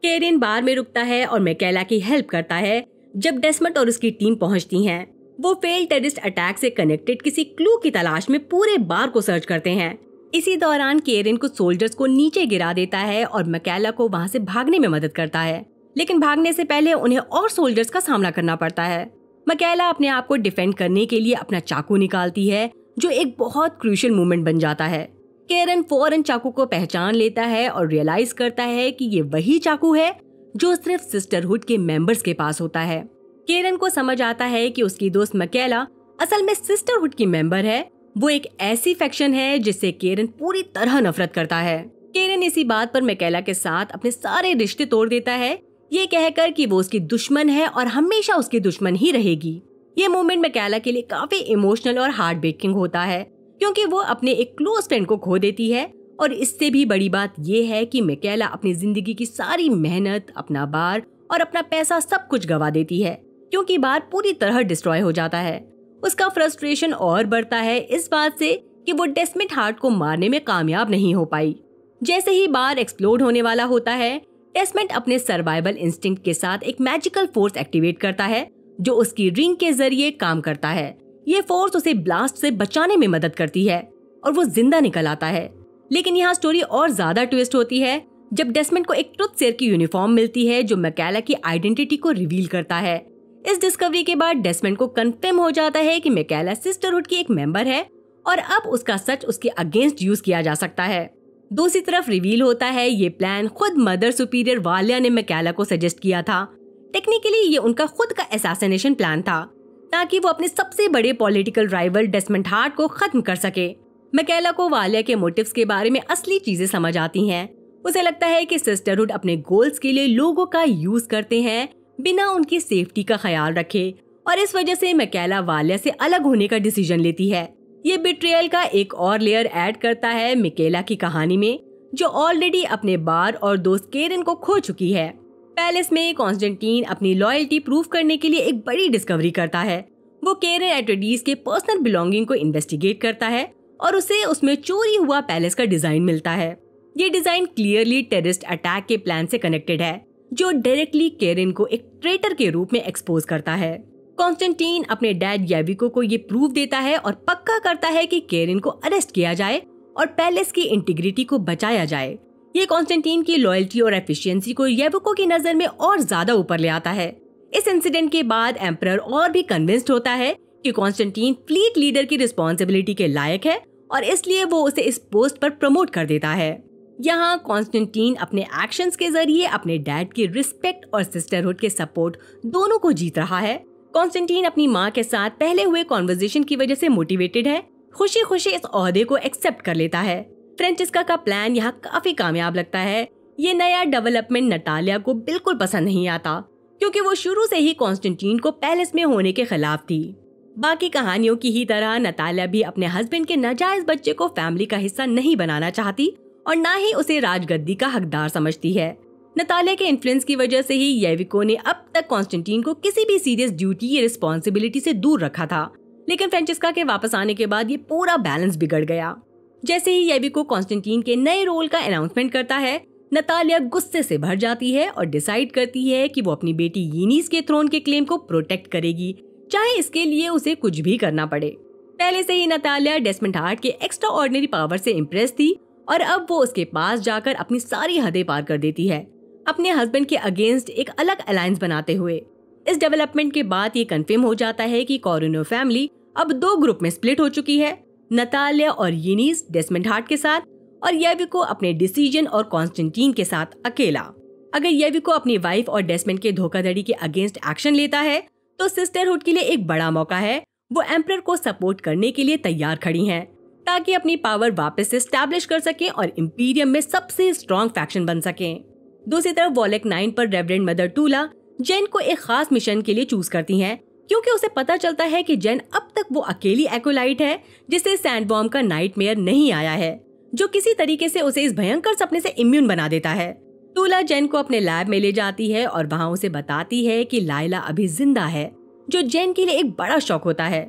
केरन बार में रुकता है और मिकेला की हेल्प करता है। जब डेस्मंड और उसकी टीम पहुंचती हैं, वो फेल्ड टेररिस्ट अटैक से कनेक्टेड किसी क्लू की तलाश में पूरे बार को सर्च करते हैं। इसी दौरान केरन कुछ सोल्जर्स को नीचे गिरा देता है और मिकेला को वहां से भागने में मदद करता है, लेकिन भागने से पहले उन्हें और सोल्जर्स का सामना करना पड़ता है। मिकेला अपने आप को डिफेंड करने के लिए अपना चाकू निकालती है, जो एक बहुत क्रूशियल मोमेंट बन जाता है। केरन फौरन चाकू को पहचान लेता है और रियलाइज करता है कि ये वही चाकू है जो सिर्फ सिस्टरहुड के मेंबर्स के पास होता है। केरन को समझ आता है कि उसकी दोस्त मिकेला असल में सिस्टरहुड की मेंबर है। वो एक ऐसी फैक्शन है जिससे केरन पूरी तरह नफरत करता है। केरन इसी बात पर मिकेला के साथ अपने सारे रिश्ते तोड़ देता है, ये कहकर कि वो उसकी दुश्मन है और हमेशा उसकी दुश्मन ही रहेगी। ये मोमेंट मिकेला के लिए काफी इमोशनल और हार्ट ब्रेकिंग होता है, क्योंकि वो अपने एक क्लोज फ्रेंड को खो देती है। और इससे भी बड़ी बात ये है कि मिकेला अपनी जिंदगी की सारी मेहनत, अपना बार और अपना पैसा सब कुछ गवा देती है, क्योंकि बार पूरी तरह डिस्ट्रॉय हो जाता है। उसका फ्रस्ट्रेशन और बढ़ता है इस बात से कि वो डेस्मंड हार्ट को मारने में कामयाब नहीं हो पाई। जैसे ही बार एक्सप्लोड होने वाला होता है, डेस्मंड अपने सर्वाइवल इंस्टिंक्ट के साथ एक मैजिकल फोर्स एक्टिवेट करता है, जो उसकी रिंग के जरिए काम करता है। ये फोर्स उसे ब्लास्ट से बचाने में मदद करती है और वो जिंदा निकल आता है। लेकिन यहाँ स्टोरी और ज्यादा ट्विस्ट होती है जब डेस्मंड को एक ट्रुथ सेयर की यूनिफॉर्म मिलती है, जो मिकेला की आइडेंटिटी को रिवील करता है। इस डिस्कवरी के बाद डेस्मंड को कंफर्म हो जाता है कि मिकेला सिस्टरहुड की एक मेंबर है और अब उसका सच उसके अगेंस्ट यूज किया जा सकता है। दूसरी तरफ रिवील होता है ये प्लान खुद मदर सुपीरियर वालिया ने मिकेला को सजेस्ट किया था। टेक्निकली ये उनका खुद का असैसिनेशन प्लान था, ताकि वो अपने सबसे बड़े पॉलिटिकल राइवल डेस्मंड हार्ट को खत्म कर सके। मिकेला को वालिया के मोटिव्स के बारे में असली चीजें समझ आती हैं। उसे लगता है कि सिस्टरहुड अपने गोल्स के लिए लोगों का यूज करते हैं बिना उनकी सेफ्टी का ख्याल रखे, और इस वजह से मिकेला वालिया से अलग होने का डिसीजन लेती है। ये बिट्रियल का एक और लेयर ऐड करता है मिकेला की कहानी में, जो ऑलरेडी अपने बार और दोस्त केरन को खो चुकी है। पैलेस में कॉन्स्टेंटीन अपनी लॉयल्टी प्रूव करने के लिए एक बड़ी डिस्कवरी करता है। वो केरन एट्रेडीज के पर्सनल बिलोंगिंग को इन्वेस्टिगेट करता है और उसे उसमें चोरी हुआ पैलेस का डिजाइन मिलता है। ये डिजाइन क्लियरली टेररिस्ट अटैक के प्लान से कनेक्टेड है, जो डायरेक्टली केरन को एक ट्रेटर के रूप में एक्सपोज करता है। कॉन्स्टेंटीन अपने डैड याविको को ये प्रूफ देता है और पक्का करता है कि केरन को अरेस्ट किया जाए और पैलेस की इंटीग्रिटी को बचाया जाए। ये कॉन्स्टेंटीन की लॉयल्टी और एफिशिएंसी को याविको की नजर में और ज्यादा ऊपर ले आता है। इस इंसिडेंट के बाद एम्परर और भी कन्विंस्ड होता है कि कॉन्स्टेंटीन फ्लीट लीडर की रिस्पॉन्सिबिलिटी के लायक है और इसलिए वो उसे इस पोस्ट पर प्रमोट कर देता है। यहाँ कॉन्स्टेंटीन अपने एक्शंस के जरिए अपने डैड की रिस्पेक्ट और सिस्टरहुड के सपोर्ट दोनों को जीत रहा है। कॉन्स्टेंटीन अपनी माँ के साथ पहले हुए कॉन्वर्सेशन की वजह से मोटिवेटेड है, खुशी खुशी इस ओहदे को एक्सेप्ट कर लेता है। फ्रेंचेस्का का प्लान यहाँ काफी कामयाब लगता है। ये नया डेवलपमेंट नतालिया को बिल्कुल पसंद नहीं आता, क्योंकि वो शुरू से ही कॉन्स्टेंटीन को पैलेस में होने के खिलाफ थी। बाकी कहानियों की ही तरह नतालिया भी अपने हस्बैंड के नाजायज बच्चे को फैमिली का हिस्सा नहीं बनाना चाहती और ना ही उसे राजगद्दी का हकदार समझती है। नतालिया के इन्फ्लुएंस की वजह से ही याविको ने अब तक कॉन्स्टेंटीन को किसी भी सीरियस ड्यूटी या रिस्पॉन्सिबिलिटी से दूर रखा था, लेकिन फ्रेंचेस्का के वापस आने के बाद ये पूरा बैलेंस बिगड़ गया। जैसे ही याविको कॉन्स्टेंटीन के नए रोल का अनाउंसमेंट करता है, नतालिया गुस्से से भर जाती है और डिसाइड करती है कि वो अपनी बेटी यीनिस के थ्रोन के क्लेम को प्रोटेक्ट करेगी, चाहे इसके लिए उसे कुछ भी करना पड़े। पहले से ही नतालिया डेस्मंड हार्ट के एक्स्ट्रा ऑर्डिनरी पावर से इम्प्रेस थी और अब वो उसके पास जाकर अपनी सारी हदें पार कर देती है, अपने हस्बैंड के अगेंस्ट एक अलग अलायंस बनाते हुए। इस डेवलपमेंट के बाद ये कंफर्म हो जाता है कि कॉरिनो फैमिली अब 2 ग्रुप में स्प्लिट हो चुकी है, नतालिया और यीनिस डेस्मंड हार्ट के साथ और याविको अपने डिसीजन और कॉन्स्टेंटीन के साथ अकेला। अगर याविको अपनी वाइफ और डेस्मंड के धोखाधड़ी के अगेंस्ट एक्शन लेता है तो सिस्टरहुड के लिए एक बड़ा मौका है। वो एम्परर को सपोर्ट करने के लिए तैयार खड़ी हैं, ताकि अपनी पावर वापस से स्टैब्लिश कर सकें और इंपीरियम में सबसे स्ट्रॉन्ग फैक्शन बन सकें। दूसरी तरफ वॉलेक 9 पर रेवरेंड मदर टूला जेन को एक खास मिशन के लिए चूज करती हैं, क्योंकि उसे पता चलता है कि जेन अब तक वो अकेली एकोलाइट है जिसे सैंडवॉर्म का नाइटमेयर नहीं आया है, जो किसी तरीके से उसे इस भयंकर सपने से इम्यून बना देता है। टूला जेन को अपने लैब में ले जाती है और वहाँ उसे बताती है कि लायला अभी जिंदा है, जो जेन के लिए एक बड़ा शॉक होता है।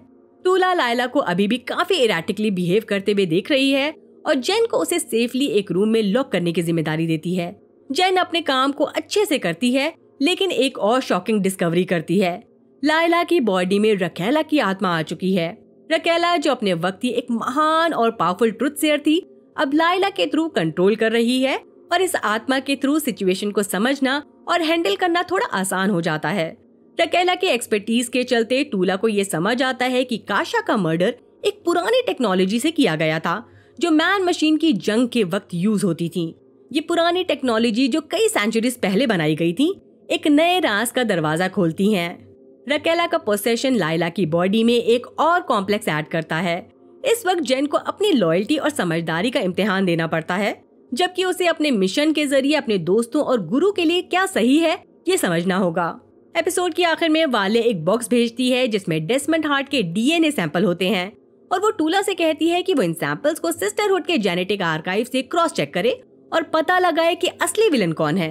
टूला लायला को अभी भी काफी इरेटिकली बिहेव करते हुए देख रही है और जेन को उसे सेफली एक रूम में लॉक करने की जिम्मेदारी देती है। जेन अपने काम को अच्छे से करती है, लेकिन एक और शॉकिंग डिस्कवरी करती है। लायला की बॉडी में रकेला की आत्मा आ चुकी है। रकेला, जो अपने वक्त ही एक महान और पावरफुल ट्रुथ सेयर थी, अब लायला के थ्रू कंट्रोल कर रही है और इस आत्मा के थ्रू सिचुएशन को समझना और हैंडल करना थोड़ा आसान हो जाता है। रकेला के एक्सपर्टीज के चलते टूला को ये समझ आता है कि काशा का मर्डर एक पुरानी टेक्नोलॉजी से किया गया था, जो मैन मशीन की जंग के वक्त यूज होती थी। ये पुरानी टेक्नोलॉजी जो कई सेंचुरीज पहले बनाई गई थी, एक नए राज का दरवाजा खोलती हैं। रकेला का पोसेशन लायला की बॉडी में एक और कॉम्प्लेक्स ऐड करता है। इस वक्त जेन को अपनी लॉयल्टी और समझदारी का इम्तिहान देना पड़ता है, जबकि उसे अपने मिशन के जरिए अपने दोस्तों और गुरु के लिए क्या सही है ये समझना होगा। एपिसोड के आखिर में वाले एक बॉक्स भेजती है जिसमें डेस्मंड हार्ट के डीएनए सैंपल होते हैं और वो टूला से कहती है कि वो इन सैंपल्स को सिस्टरहुड के जेनेटिक आर्काइव से क्रॉस चेक करे और पता लगाए कि असली विलन कौन है।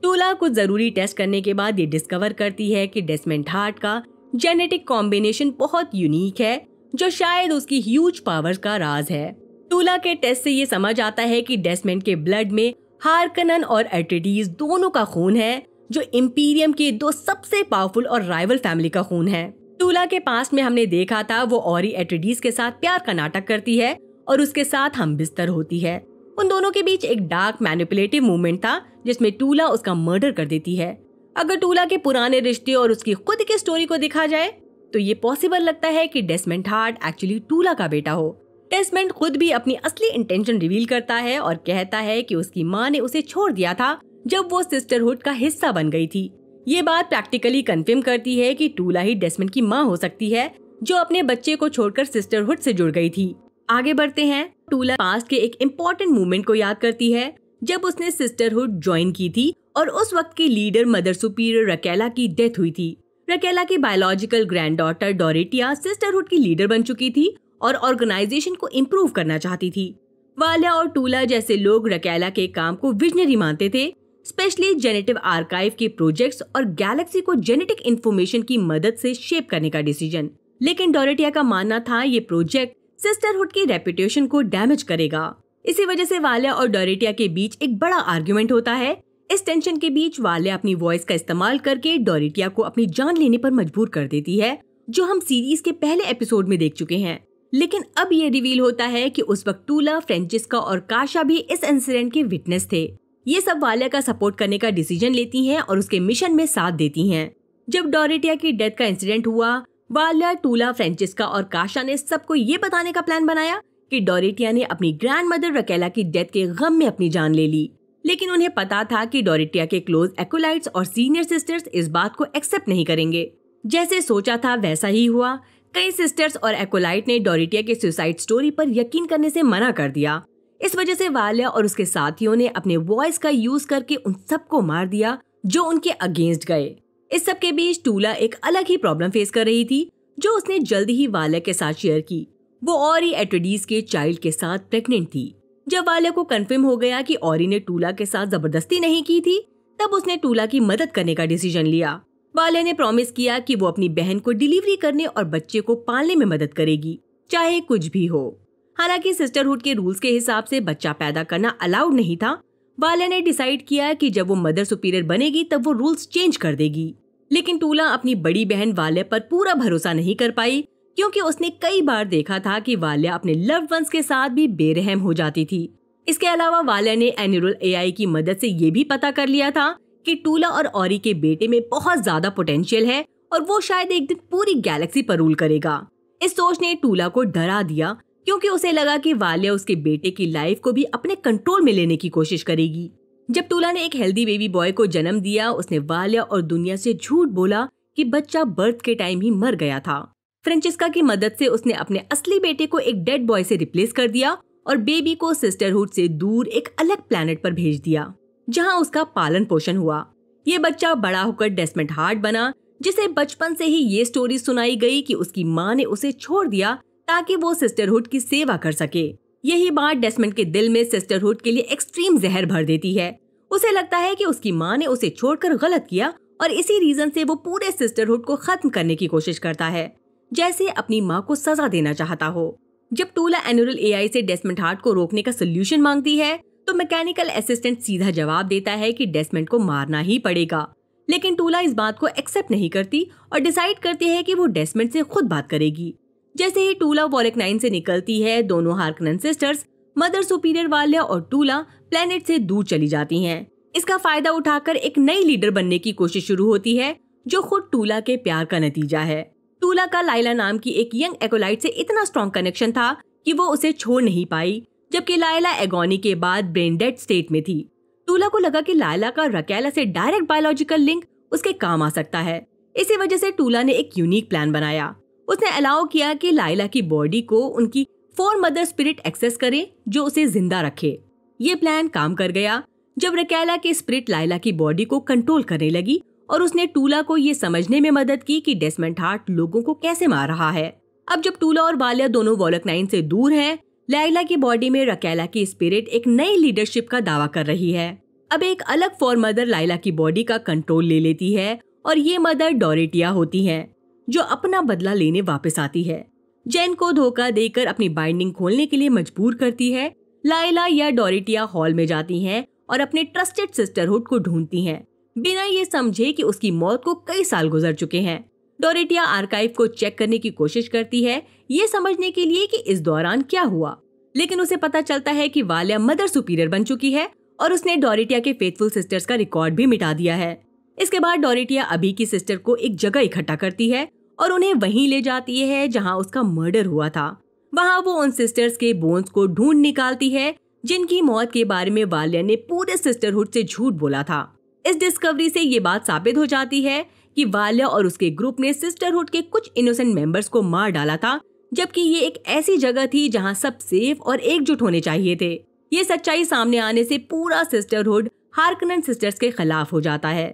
टूला कुछ जरूरी टेस्ट करने के बाद ये डिस्कवर करती है कि डेस्मंड हार्ट का जेनेटिक कॉम्बिनेशन बहुत यूनिक है, जो शायद उसकी ह्यूज पावर्स का राज है। टूला के टेस्ट से ये समझ आता है कि डेस्मंड के ब्लड में हार्कनन और एट्रेडीज दोनों का खून है, जो इंपीरियम के 2 सबसे पावरफुल और राइवल फैमिली का खून है। टूला के पास में हमने देखा था वो ऑरी एट्रेडीज के साथ प्यार का नाटक करती है और उसके साथ हम बिस्तर होती है। उन दोनों के बीच एक डार्क मैनिपुलेटिव मूवमेंट था जिसमें टूला उसका मर्डर कर देती है। अगर टूला के पुराने रिश्ते और उसकी खुद की स्टोरी को देखा जाए तो ये पॉसिबल लगता है कि डेस्मंड हार्ट एक्चुअली टूला का बेटा हो। डेस्मंड खुद भी अपनी असली इंटेंशन रिवील करता है और कहता है कि उसकी माँ ने उसे छोड़ दिया था जब वो सिस्टरहुड का हिस्सा बन गई थी। ये बात प्रैक्टिकली कंफर्म करती है कि टूला ही डेस्मंड की माँ हो सकती है, जो अपने बच्चे को छोड़कर सिस्टरहुड से जुड़ गई थी। आगे बढ़ते हैं। टूला पास्ट के एक इम्पोर्टेंट मूवमेंट को याद करती है जब उसने सिस्टरहुड ज्वाइन की थी और उस वक्त की लीडर मदर सुपीरियर रकेला की डेथ हुई थी। रकेला की बायोलॉजिकल ग्रैंडडॉटर डोरेटिया सिस्टरहुड की लीडर बन चुकी थी और ऑर्गेनाइजेशन को इम्प्रूव करना चाहती थी। वाल्या और टूला जैसे लोग रकेला के काम को विजनरी मानते थे, स्पेशली जेनेटिव आर्काइव के प्रोजेक्ट्स और गैलेक्सी को जेनेटिक इंफॉर्मेशन की मदद से शेप करने का डिसीजन। लेकिन डोरेटिया का मानना था ये प्रोजेक्ट सिस्टरहुड की रेपुटेशन को डैमेज करेगा। इसी वजह से वाल्या और डोरेटिया के बीच एक बड़ा आर्ग्यूमेंट होता है। इस टेंशन के बीच वाल्या अपनी वॉइस का इस्तेमाल करके डोरेटिया को अपनी जान लेने पर मजबूर कर देती है, जो हम सीरीज के पहले एपिसोड में देख चुके हैं। लेकिन अब ये रिवील होता है कि उस वक्त टूला, फ्रेंचिस्का और काशा भी इस इंसिडेंट के विटनेस थे। ये सब वाल्या का सपोर्ट करने का डिसीजन लेती हैं और उसके मिशन में साथ देती हैं। जब डोरेटिया की डेथ का इंसिडेंट हुआ, वाल्या, टूला, फ्रेंचिस्का और काशा ने सबको ये बताने का प्लान बनाया कि डोरेटिया ने अपनी ग्रैंड मदर रकेला की डेथ के गम में अपनी जान ले ली। लेकिन उन्हें पता था कि डोरेटिया के क्लोज एकोलाइट्स और सीनियर सिस्टर्स इस बात को एक्सेप्ट नहीं करेंगे। जैसे सोचा था वैसा ही हुआ। कई सिस्टर्स और एकोलाइट ने डोरेटिया के सुसाइड स्टोरी पर यकीन करने से मना कर दिया। इस वजह से वाल्या और उसके साथियों ने अपने वॉइस का यूज करके उन सबको मार दिया जो उनके अगेंस्ट गए। इस सब के बीच टूला एक अलग ही प्रॉब्लम फेस कर रही थी, जो उसने जल्द ही वाल्या के साथ शेयर की। वो ऑरी एट्रेडिस के चाइल्ड के साथ प्रेग्नेंट थी। जब वाल्या को कंफर्म हो गया कि ऑरी ने टूला के साथ जबरदस्ती नहीं की थी, तब उसने टूला की मदद करने का डिसीजन लिया। वाल्या ने प्रॉमिस किया कि वो अपनी बहन को डिलीवरी करने और बच्चे को पालने में मदद करेगी, चाहे कुछ भी हो। हालांकि सिस्टरहुड के रूल्स के हिसाब से बच्चा पैदा करना अलाउड नहीं था। वाल्या ने डिसाइड किया कि जब वो मदर सुपीरियर बनेगी तब वो रूल्स चेंज कर देगी। लेकिन टूला अपनी बड़ी बहन वाल्या पर पूरा भरोसा नहीं कर पाई, क्योंकि उसने कई बार देखा था कि वाल्या अपने लव्ड वंस के साथ भी बेरहम हो जाती थी। इसके अलावा वाल्या ने एन्यूरल एआई की मदद से ये भी पता कर लिया था कि टूला और ऑरी के बेटे में बहुत ज्यादा पोटेंशियल है और वो शायद एक दिन पूरी गैलेक्सी पर रूल करेगा। इस सोच ने टूला को डरा दिया, क्योंकि उसे लगा कि वाल्या उसके बेटे की लाइफ को भी अपने कंट्रोल में लेने की कोशिश करेगी। जब टूला ने एक हेल्दी बेबी बॉय को जन्म दिया, उसने वाल्या और दुनिया से झूठ बोला कि बच्चा बर्थ के टाइम ही मर गया था। फ्रेंचिस्का की मदद से उसने अपने असली बेटे को एक डेड बॉय से रिप्लेस कर दिया और बेबी को सिस्टरहुड से दूर एक अलग प्लैनेट पर भेज दिया, जहां उसका पालन पोषण हुआ। ये बच्चा बड़ा होकर डेस्मंड हार्ट बना, जिसे बचपन से ही ये स्टोरी सुनाई गई कि उसकी माँ ने उसे छोड़ दिया ताकि वो सिस्टरहुड की सेवा कर सके। यही बात डेस्मंड के दिल में सिस्टरहुड के लिए एक्सट्रीम जहर भर देती है। उसे लगता है कि उसकी माँ ने उसे छोड़कर गलत किया और इसी रीजन से वो पूरे सिस्टरहुड को खत्म करने की कोशिश करता है, जैसे अपनी माँ को सजा देना चाहता हो। जब टूला एन्यूरल एआई से डेस्मंड हार्ट को रोकने का सोल्यूशन मांगती है, तो मैकेनिकल असिस्टेंट सीधा जवाब देता है कि डेस्मंड को मारना ही पड़ेगा। लेकिन टूला इस बात को एक्सेप्ट नहीं करती और डिसाइड करती है कि वो डेस्मंड से खुद बात करेगी। जैसे ही टूला वॉलेक 9 से निकलती है, दोनों हार्कनन सिस्टर्स, मदर सुपीरियर वाल्या और टूला प्लेनेट से दूर चली जाती हैं। इसका फायदा उठाकर एक नई लीडर बनने की कोशिश शुरू होती है, जो खुद टूला के प्यार का नतीजा है। टूला का लाइला नाम की एक यंग एकोलाइट से इतना स्ट्रॉन्ग कनेक्शन था कि वो उसे छोड़ नहीं पाई, जबकि लाइला एगोनी के बाद ब्रेन डेड स्टेट में थी। टूला को लगा कि लाइला का रकेला से डायरेक्ट बायोलॉजिकल लिंक उसके काम आ सकता है। इसी वजह से टूला ने एक यूनिक प्लान बनाया। उसने अलाउ किया कि लाइला की बॉडी को उनकी 4 मदर स्पिरिट एक्सेस करे, जो उसे जिंदा रखे। ये प्लान काम कर गया जब रकेला की स्पिरिट लाइला की बॉडी को कंट्रोल करने लगी और उसने टूला को ये समझने में मदद की कि डेस्मंड हार्ट लोगों को कैसे मार रहा है। अब जब टूला और वाल्या दोनों वॉलेक 9 से दूर हैं, लाइला की बॉडी में रकेला की स्पिरिट एक नई लीडरशिप का दावा कर रही है। अब एक अलग 4 मदर लाइला की बॉडी का कंट्रोल ले लेती है और ये मदर डोरेटिया होती है, जो अपना बदला लेने वापस आती है। जेन को धोखा देकर अपनी बाइंडिंग खोलने के लिए मजबूर करती है। लाइला या डोरेटिया हॉल में जाती हैं और अपने ट्रस्टेड सिस्टरहुड को ढूंढती हैं, बिना ये समझे कि उसकी मौत को कई साल गुजर चुके हैं। डोरेटिया आर्काइव को चेक करने की कोशिश करती है, ये समझने के लिए कि इस दौरान क्या हुआ। लेकिन उसे पता चलता है कि वाल्या मदर सुपीरियर बन चुकी है और उसने डोरेटिया के फेथफुल सिस्टर्स का रिकॉर्ड भी मिटा दिया है। इसके बाद डोरेटिया अभी की सिस्टर को एक जगह इकट्ठा करती है और उन्हें वहीं ले जाती है जहां उसका मर्डर हुआ था। वहां वो उन सिस्टर्स के बोन्स को ढूंढ निकालती है, जिनकी मौत के बारे में वाल्या ने पूरे सिस्टरहुड से झूठ बोला था। इस डिस्कवरी से ये बात साबित हो जाती है कि वाल्या और उसके ग्रुप ने सिस्टरहुड के कुछ इनोसेंट मेंबर्स को मार डाला था, जबकि ये एक ऐसी जगह थी जहां सब सेफ और एकजुट होने चाहिए थे। ये सच्चाई सामने आने से पूरा सिस्टरहुड हार्कनन सिस्टर्स के खिलाफ हो जाता है।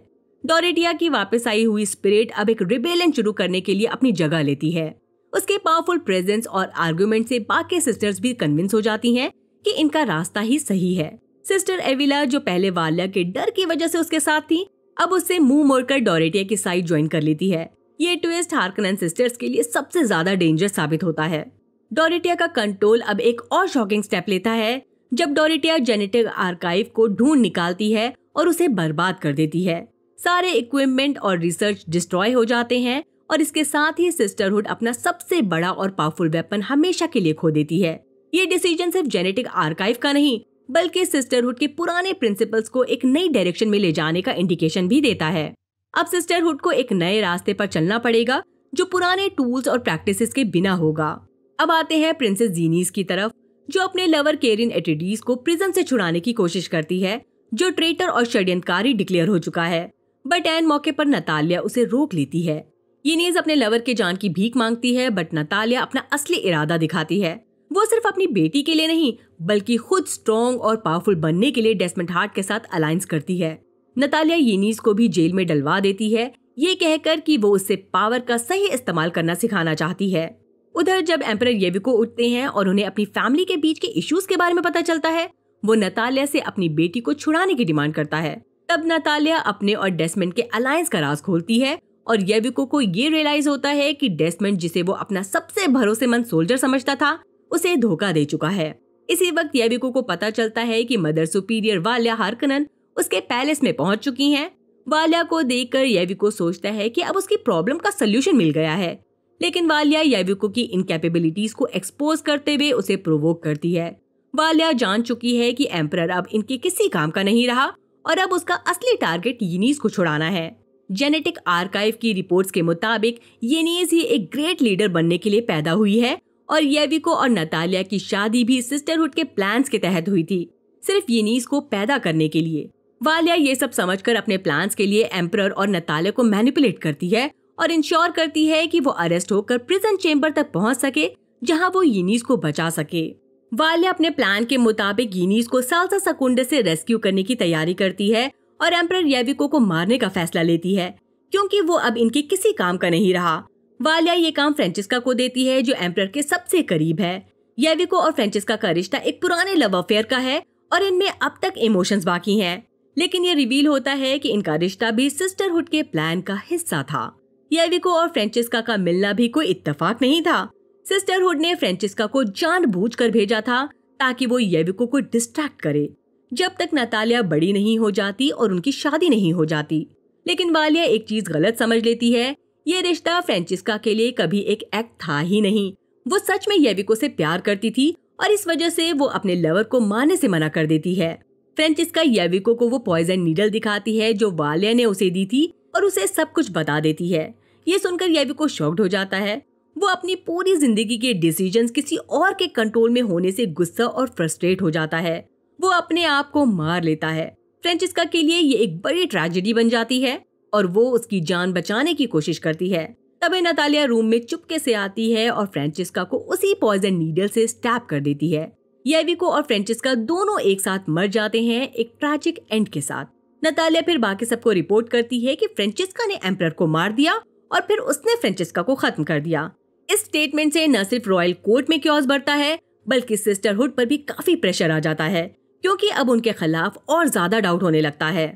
डोरेटिया की वापस आई हुई स्पिरिट अब एक रिबेलियन शुरू करने के लिए अपनी जगह लेती है। उसके पावरफुल प्रेजेंस और आर्गुमेंट से बाकी सिस्टर्स भी कन्विंस हो जाती हैं कि इनका रास्ता ही सही है। सिस्टर एविला, जो पहले वाल्या के डर की वजह से उसके साथ थी, अब उससे मुंह मोड़कर डोरेटिया की साइड ज्वाइन कर लेती है। ये ट्विस्ट हार्कनन सिस्टर्स के लिए सबसे ज्यादा डेंजरस साबित होता है। डोरिटिया का कंट्रोल अब एक और शॉकिंग स्टेप लेता है जब डोरिटिया जेनेटिक आर्काइव को ढूंढ निकालती है और उसे बर्बाद कर देती है। सारे इक्विपमेंट और रिसर्च डिस्ट्रॉय हो जाते हैं और इसके साथ ही सिस्टरहुड अपना सबसे बड़ा और पावरफुल वेपन हमेशा के लिए खो देती है। ये डिसीजन सिर्फ जेनेटिक आर्काइव का नहीं बल्कि सिस्टरहुड के पुराने प्रिंसिपल्स को एक नई डायरेक्शन में ले जाने का इंडिकेशन भी देता है। अब सिस्टरहुड को एक नए रास्ते पर चलना पड़ेगा जो पुराने टूल्स और प्रैक्टिसेस के बिना होगा। अब आते हैं प्रिंसेस जीनीस की तरफ, जो अपने लवर केरिन एट्रेडिस को प्रिजन से छुड़ाने की कोशिश करती है, जो ट्रेटर और षड्यंत्रकारी डिक्लेयर हो चुका है। बट एन मौके पर नतालिया उसे रोक लेती है। यीनीस अपने लवर के जान की भीख मांगती है, बट नतालिया अपना असली इरादा दिखाती है। वो सिर्फ अपनी बेटी के लिए नहीं बल्कि खुद स्ट्रॉन्ग और पावरफुल बनने के लिए डेस्मंड हार्ट के साथ अलायंस करती है। नतालिया यीनीस को भी जेल में डलवा देती है, ये कहकर कि वो उससे पावर का सही इस्तेमाल करना सिखाना चाहती है। उधर जब एम्परर येविको उठते हैं और उन्हें अपनी फैमिली के बीच के इश्यूज के बारे में पता चलता है, वो नतालिया से अपनी बेटी को छुड़ाने की डिमांड करता है। तब नतालिया अपने और डेस्मंड के अलायंस का राज खोलती है और येविको को ये रियलाइज होता है कि डेस्मंड, जिसे वो अपना सबसे भरोसेमंद सोल्जर समझता था, उसे धोखा दे चुका है। इसी वक्त येविको को पता चलता है कि मदर सुपीरियर वाल्या हार्कनन उसके पैलेस में पहुंच चुकी हैं। वाल्या को देखकर येविको सोचता है कि अब उसकी प्रॉब्लम का सल्यूशन मिल गया है, लेकिन वाल्या येविको की इनकैपेबिलिटीज को एक्सपोज करते हुए उसे प्रोवोक करती है। वाल्या जान चुकी है कि एम्परर अब इनके किसी काम का नहीं रहा और अब उसका असली टारगेट यीनीस को छुड़ाना है। जेनेटिक आर्काइव की रिपोर्ट्स के मुताबिक यीनीस ही एक ग्रेट लीडर बनने के लिए पैदा हुई है और येविको और नतालिया की शादी भी सिस्टरहुड के प्लान्स के तहत हुई थी, सिर्फ यीनीस को पैदा करने के लिए। वाल्या ये सब समझकर अपने प्लान्स के लिए एम्परर और नतालिया को मैनिपुलेट करती है और इंश्योर करती है कि वो अरेस्ट होकर प्रिजन चेंबर तक पहुंच सके, जहां वो यीनीस को बचा सके। वाल्या अपने प्लान के मुताबिक यीनीस को साल्सा सेकुंडस से रेस्क्यू करने की तैयारी करती है और एम्परर येविको को मारने का फैसला लेती है, क्योंकि वो अब इनके किसी काम का नहीं रहा। वाल्या ये काम फ्रेंचिस्का को देती है, जो एम्परर के सबसे करीब है। येविको और फ्रेंचिस्का का रिश्ता एक पुराने लव अफेयर का है और इनमें अब तक इमोशंस बाकी हैं, लेकिन ये रिवील होता है कि इनका रिश्ता भी सिस्टरहुड के प्लान का हिस्सा था। येविको और फ्रेंचिस्का का मिलना भी कोई इत्तेफाक नहीं था। सिस्टरहुड ने फ्रेंचिस्का को जानबूझकर भेजा था ताकि वो येविको को डिस्ट्रैक्ट करे, जब तक नतालिया बड़ी नहीं हो जाती और उनकी शादी नहीं हो जाती। लेकिन वाल्या एक चीज गलत समझ लेती है, ये रिश्ता फ्रेंचिस्का के लिए कभी एक एक्ट था ही नहीं। वो सच में येविको से प्यार करती थी और इस वजह से वो अपने लवर को मारने से मना कर देती है। फ्रेंचिस्का येविको को वो पॉइजन नीडल दिखाती है जो वाल्या ने उसे दी थी और उसे सब कुछ बता देती है। ये सुनकर येविको शॉक्ड हो जाता है। वो अपनी पूरी जिंदगी के डिसीजंस किसी और के कंट्रोल में होने से गुस्सा और फ्रस्ट्रेट हो जाता है। वो अपने आप को मार लेता है। फ्रेंचिस्का के लिए ये एक बड़ी ट्रेजेडी बन जाती है और वो उसकी जान बचाने की कोशिश करती है। तभी नतालिया रूम में चुपके से आती है और फ्रेंचिस्का को उसी पॉइजन नीडल से स्टैब कर देती है। येविको और फ्रेंचिस्का दोनों एक साथ मर जाते हैं एक ट्रैजिक एंड के साथ। नतालिया फिर बाकी सबको रिपोर्ट करती है कि फ्रेंचिस्का ने एम्परर को मार दिया और फिर उसने फ्रेंचिस्का को खत्म कर दिया। इस स्टेटमेंट से न सिर्फ रॉयल कोर्ट में क्योस बढ़ता है बल्कि सिस्टरहुड पर भी काफी प्रेशर आ जाता है, क्योंकि अब उनके खिलाफ और ज्यादा डाउट होने लगता है।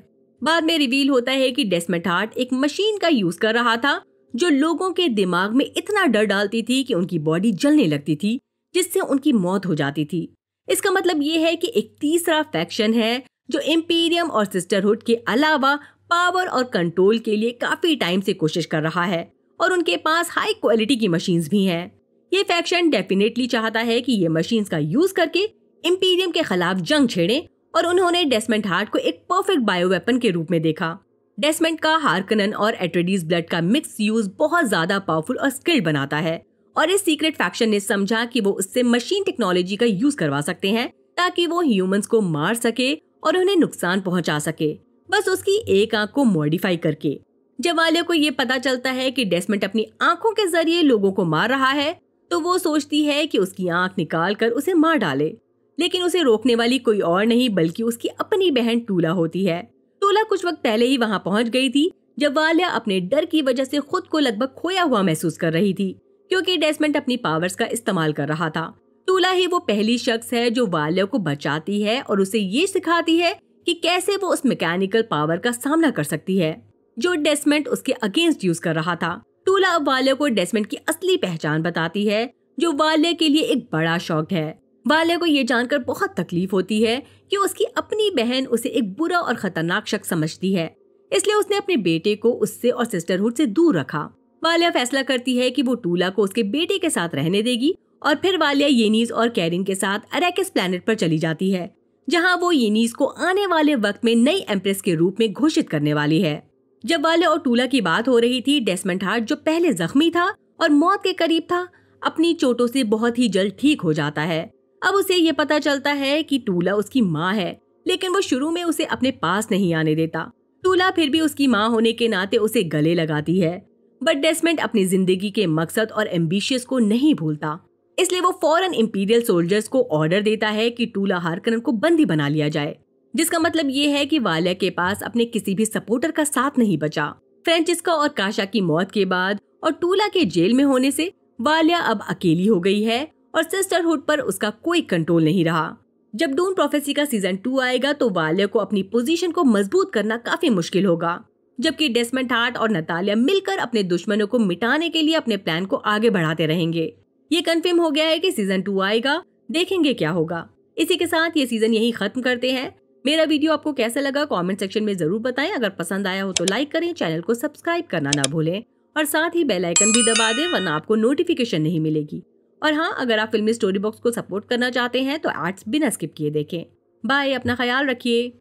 बाद में रिवील होता है कि डेस्मंड हार्ट एक मशीन का यूज कर रहा था जो लोगों के दिमाग में इतना डर डालती थी कि उनकी बॉडी जलने लगती थी, जिससे उनकी मौत हो जाती थी। इसका मतलब ये है कि एक तीसरा फैक्शन है जो इंपीरियम और सिस्टरहुड के अलावा पावर और कंट्रोल के लिए काफी टाइम से कोशिश कर रहा है और उनके पास हाई क्वालिटी की मशीन्स भी हैं। ये फैक्शन डेफिनेटली चाहता है कि ये मशीन्स का यूज करके इंपीरियम के खिलाफ जंग छेड़े और उन्होंने डेस्मंड हार्ट को एक परफेक्ट बायो वेपन के रूप में देखा। डेस्मंड का हार्कनन और एट्रेडिस ब्लड का मिक्स यूज बहुत ज्यादा पावरफुल और स्किल्ड बनाता है और इस सीक्रेट फैक्शन ने समझा कि वो उससे मशीन टेक्नोलॉजी का यूज करवा सकते हैं ताकि वो ह्यूमंस को मार सके और उन्हें नुकसान पहुंचा सके, बस उसकी एक आंख को मॉडिफाई करके। जब वाल्या को ये पता चलता है कि डेस्मंड अपनी आंखों के जरिए लोगों को मार रहा है, तो वो सोचती है कि उसकी आंख निकाल कर उसे मार डाले, लेकिन उसे रोकने वाली कोई और नहीं बल्कि उसकी अपनी बहन टूला होती है। टूला कुछ वक्त पहले ही वहाँ पहुँच गई थी जब वाल्या अपने डर की वजह से खुद को लगभग खोया हुआ महसूस कर रही थी, क्योंकि डेस्मंड अपनी पावर्स का इस्तेमाल कर रहा था। टूला ही वो पहली शख्स है जो वाल्या को बचाती है और उसे ये सिखाती है कि कैसे वो उस मैकेनिकल पावर का सामना कर सकती है जो डेस्मंड उसके अगेंस्ट यूज कर रहा था। टूला अब वाल्या को डेस्मंड की असली पहचान बताती है, जो वाल्या के लिए एक बड़ा शॉक है। वाल्या को ये जानकर बहुत तकलीफ होती है कि उसकी अपनी बहन उसे एक बुरा और खतरनाक शख्स समझती है, इसलिए उसने अपने बेटे को उससे और सिस्टरहुड से दूर रखा। वाल्या फैसला करती है कि वो टूला को उसके बेटे के साथ रहने देगी और फिर वाल्या येनिस और कैरिन के साथ अरेकिस प्लैनेट पर चली जाती है, जहां वो येनिस को आने वाले वक्त में नई एम्प्रेस के रूप में घोषित करने वाली है। जब वाल्या और टूला की बात हो रही थी, डेस्मंड हार्ट, जो पहले जख्मी था और मौत के करीब था, अपनी चोटों से बहुत ही जल्द ठीक हो जाता है। अब उसे ये पता चलता है कि टूला उसकी माँ है, लेकिन वो शुरू में उसे अपने पास नहीं आने देता। टूला फिर भी उसकी माँ होने के नाते उसे गले लगाती है, बट डेस्मंड अपनी जिंदगी के मकसद और एम्बिशियस को नहीं भूलता, इसलिए वो फौरन इंपीरियल सोल्जर्स को ऑर्डर देता है कि टूला हार्कनन को बंदी बना लिया जाए, जिसका मतलब ये है कि वाल्या के पास अपने किसी भी सपोर्टर का साथ नहीं बचा। फ्रांसिस्का और काशा की मौत के बाद और टूला के जेल में होने से वाल्या अब अकेली हो गई है और सिस्टरहुड पर उसका कोई कंट्रोल नहीं रहा। जब डून प्रोफेसी का सीजन 2 आएगा तो वाल्या को अपनी पोजीशन को मजबूत करना काफी मुश्किल होगा, जबकि डेस्मंड हार्ट और नतालिया मिलकर अपने दुश्मनों को मिटाने के लिए अपने प्लान को आगे बढ़ाते रहेंगे। ये कंफर्म हो गया है कि सीजन 2 आएगा, देखेंगे क्या होगा। इसी के साथ ये सीजन यही खत्म करते हैं। मेरा वीडियो आपको कैसा लगा कमेंट सेक्शन में जरूर बताएं। अगर पसंद आया हो तो लाइक करें, चैनल को सब्सक्राइब करना ना भूलें और साथ ही बेल आइकन भी दबा दें, वरना आपको नोटिफिकेशन नहीं मिलेगी। और हाँ, अगर आप फिल्मी स्टोरी बॉक्स को सपोर्ट करना चाहते हैं तो एड्स बिना स्किप किए देखें। बाय, अपना ख्याल रखिए।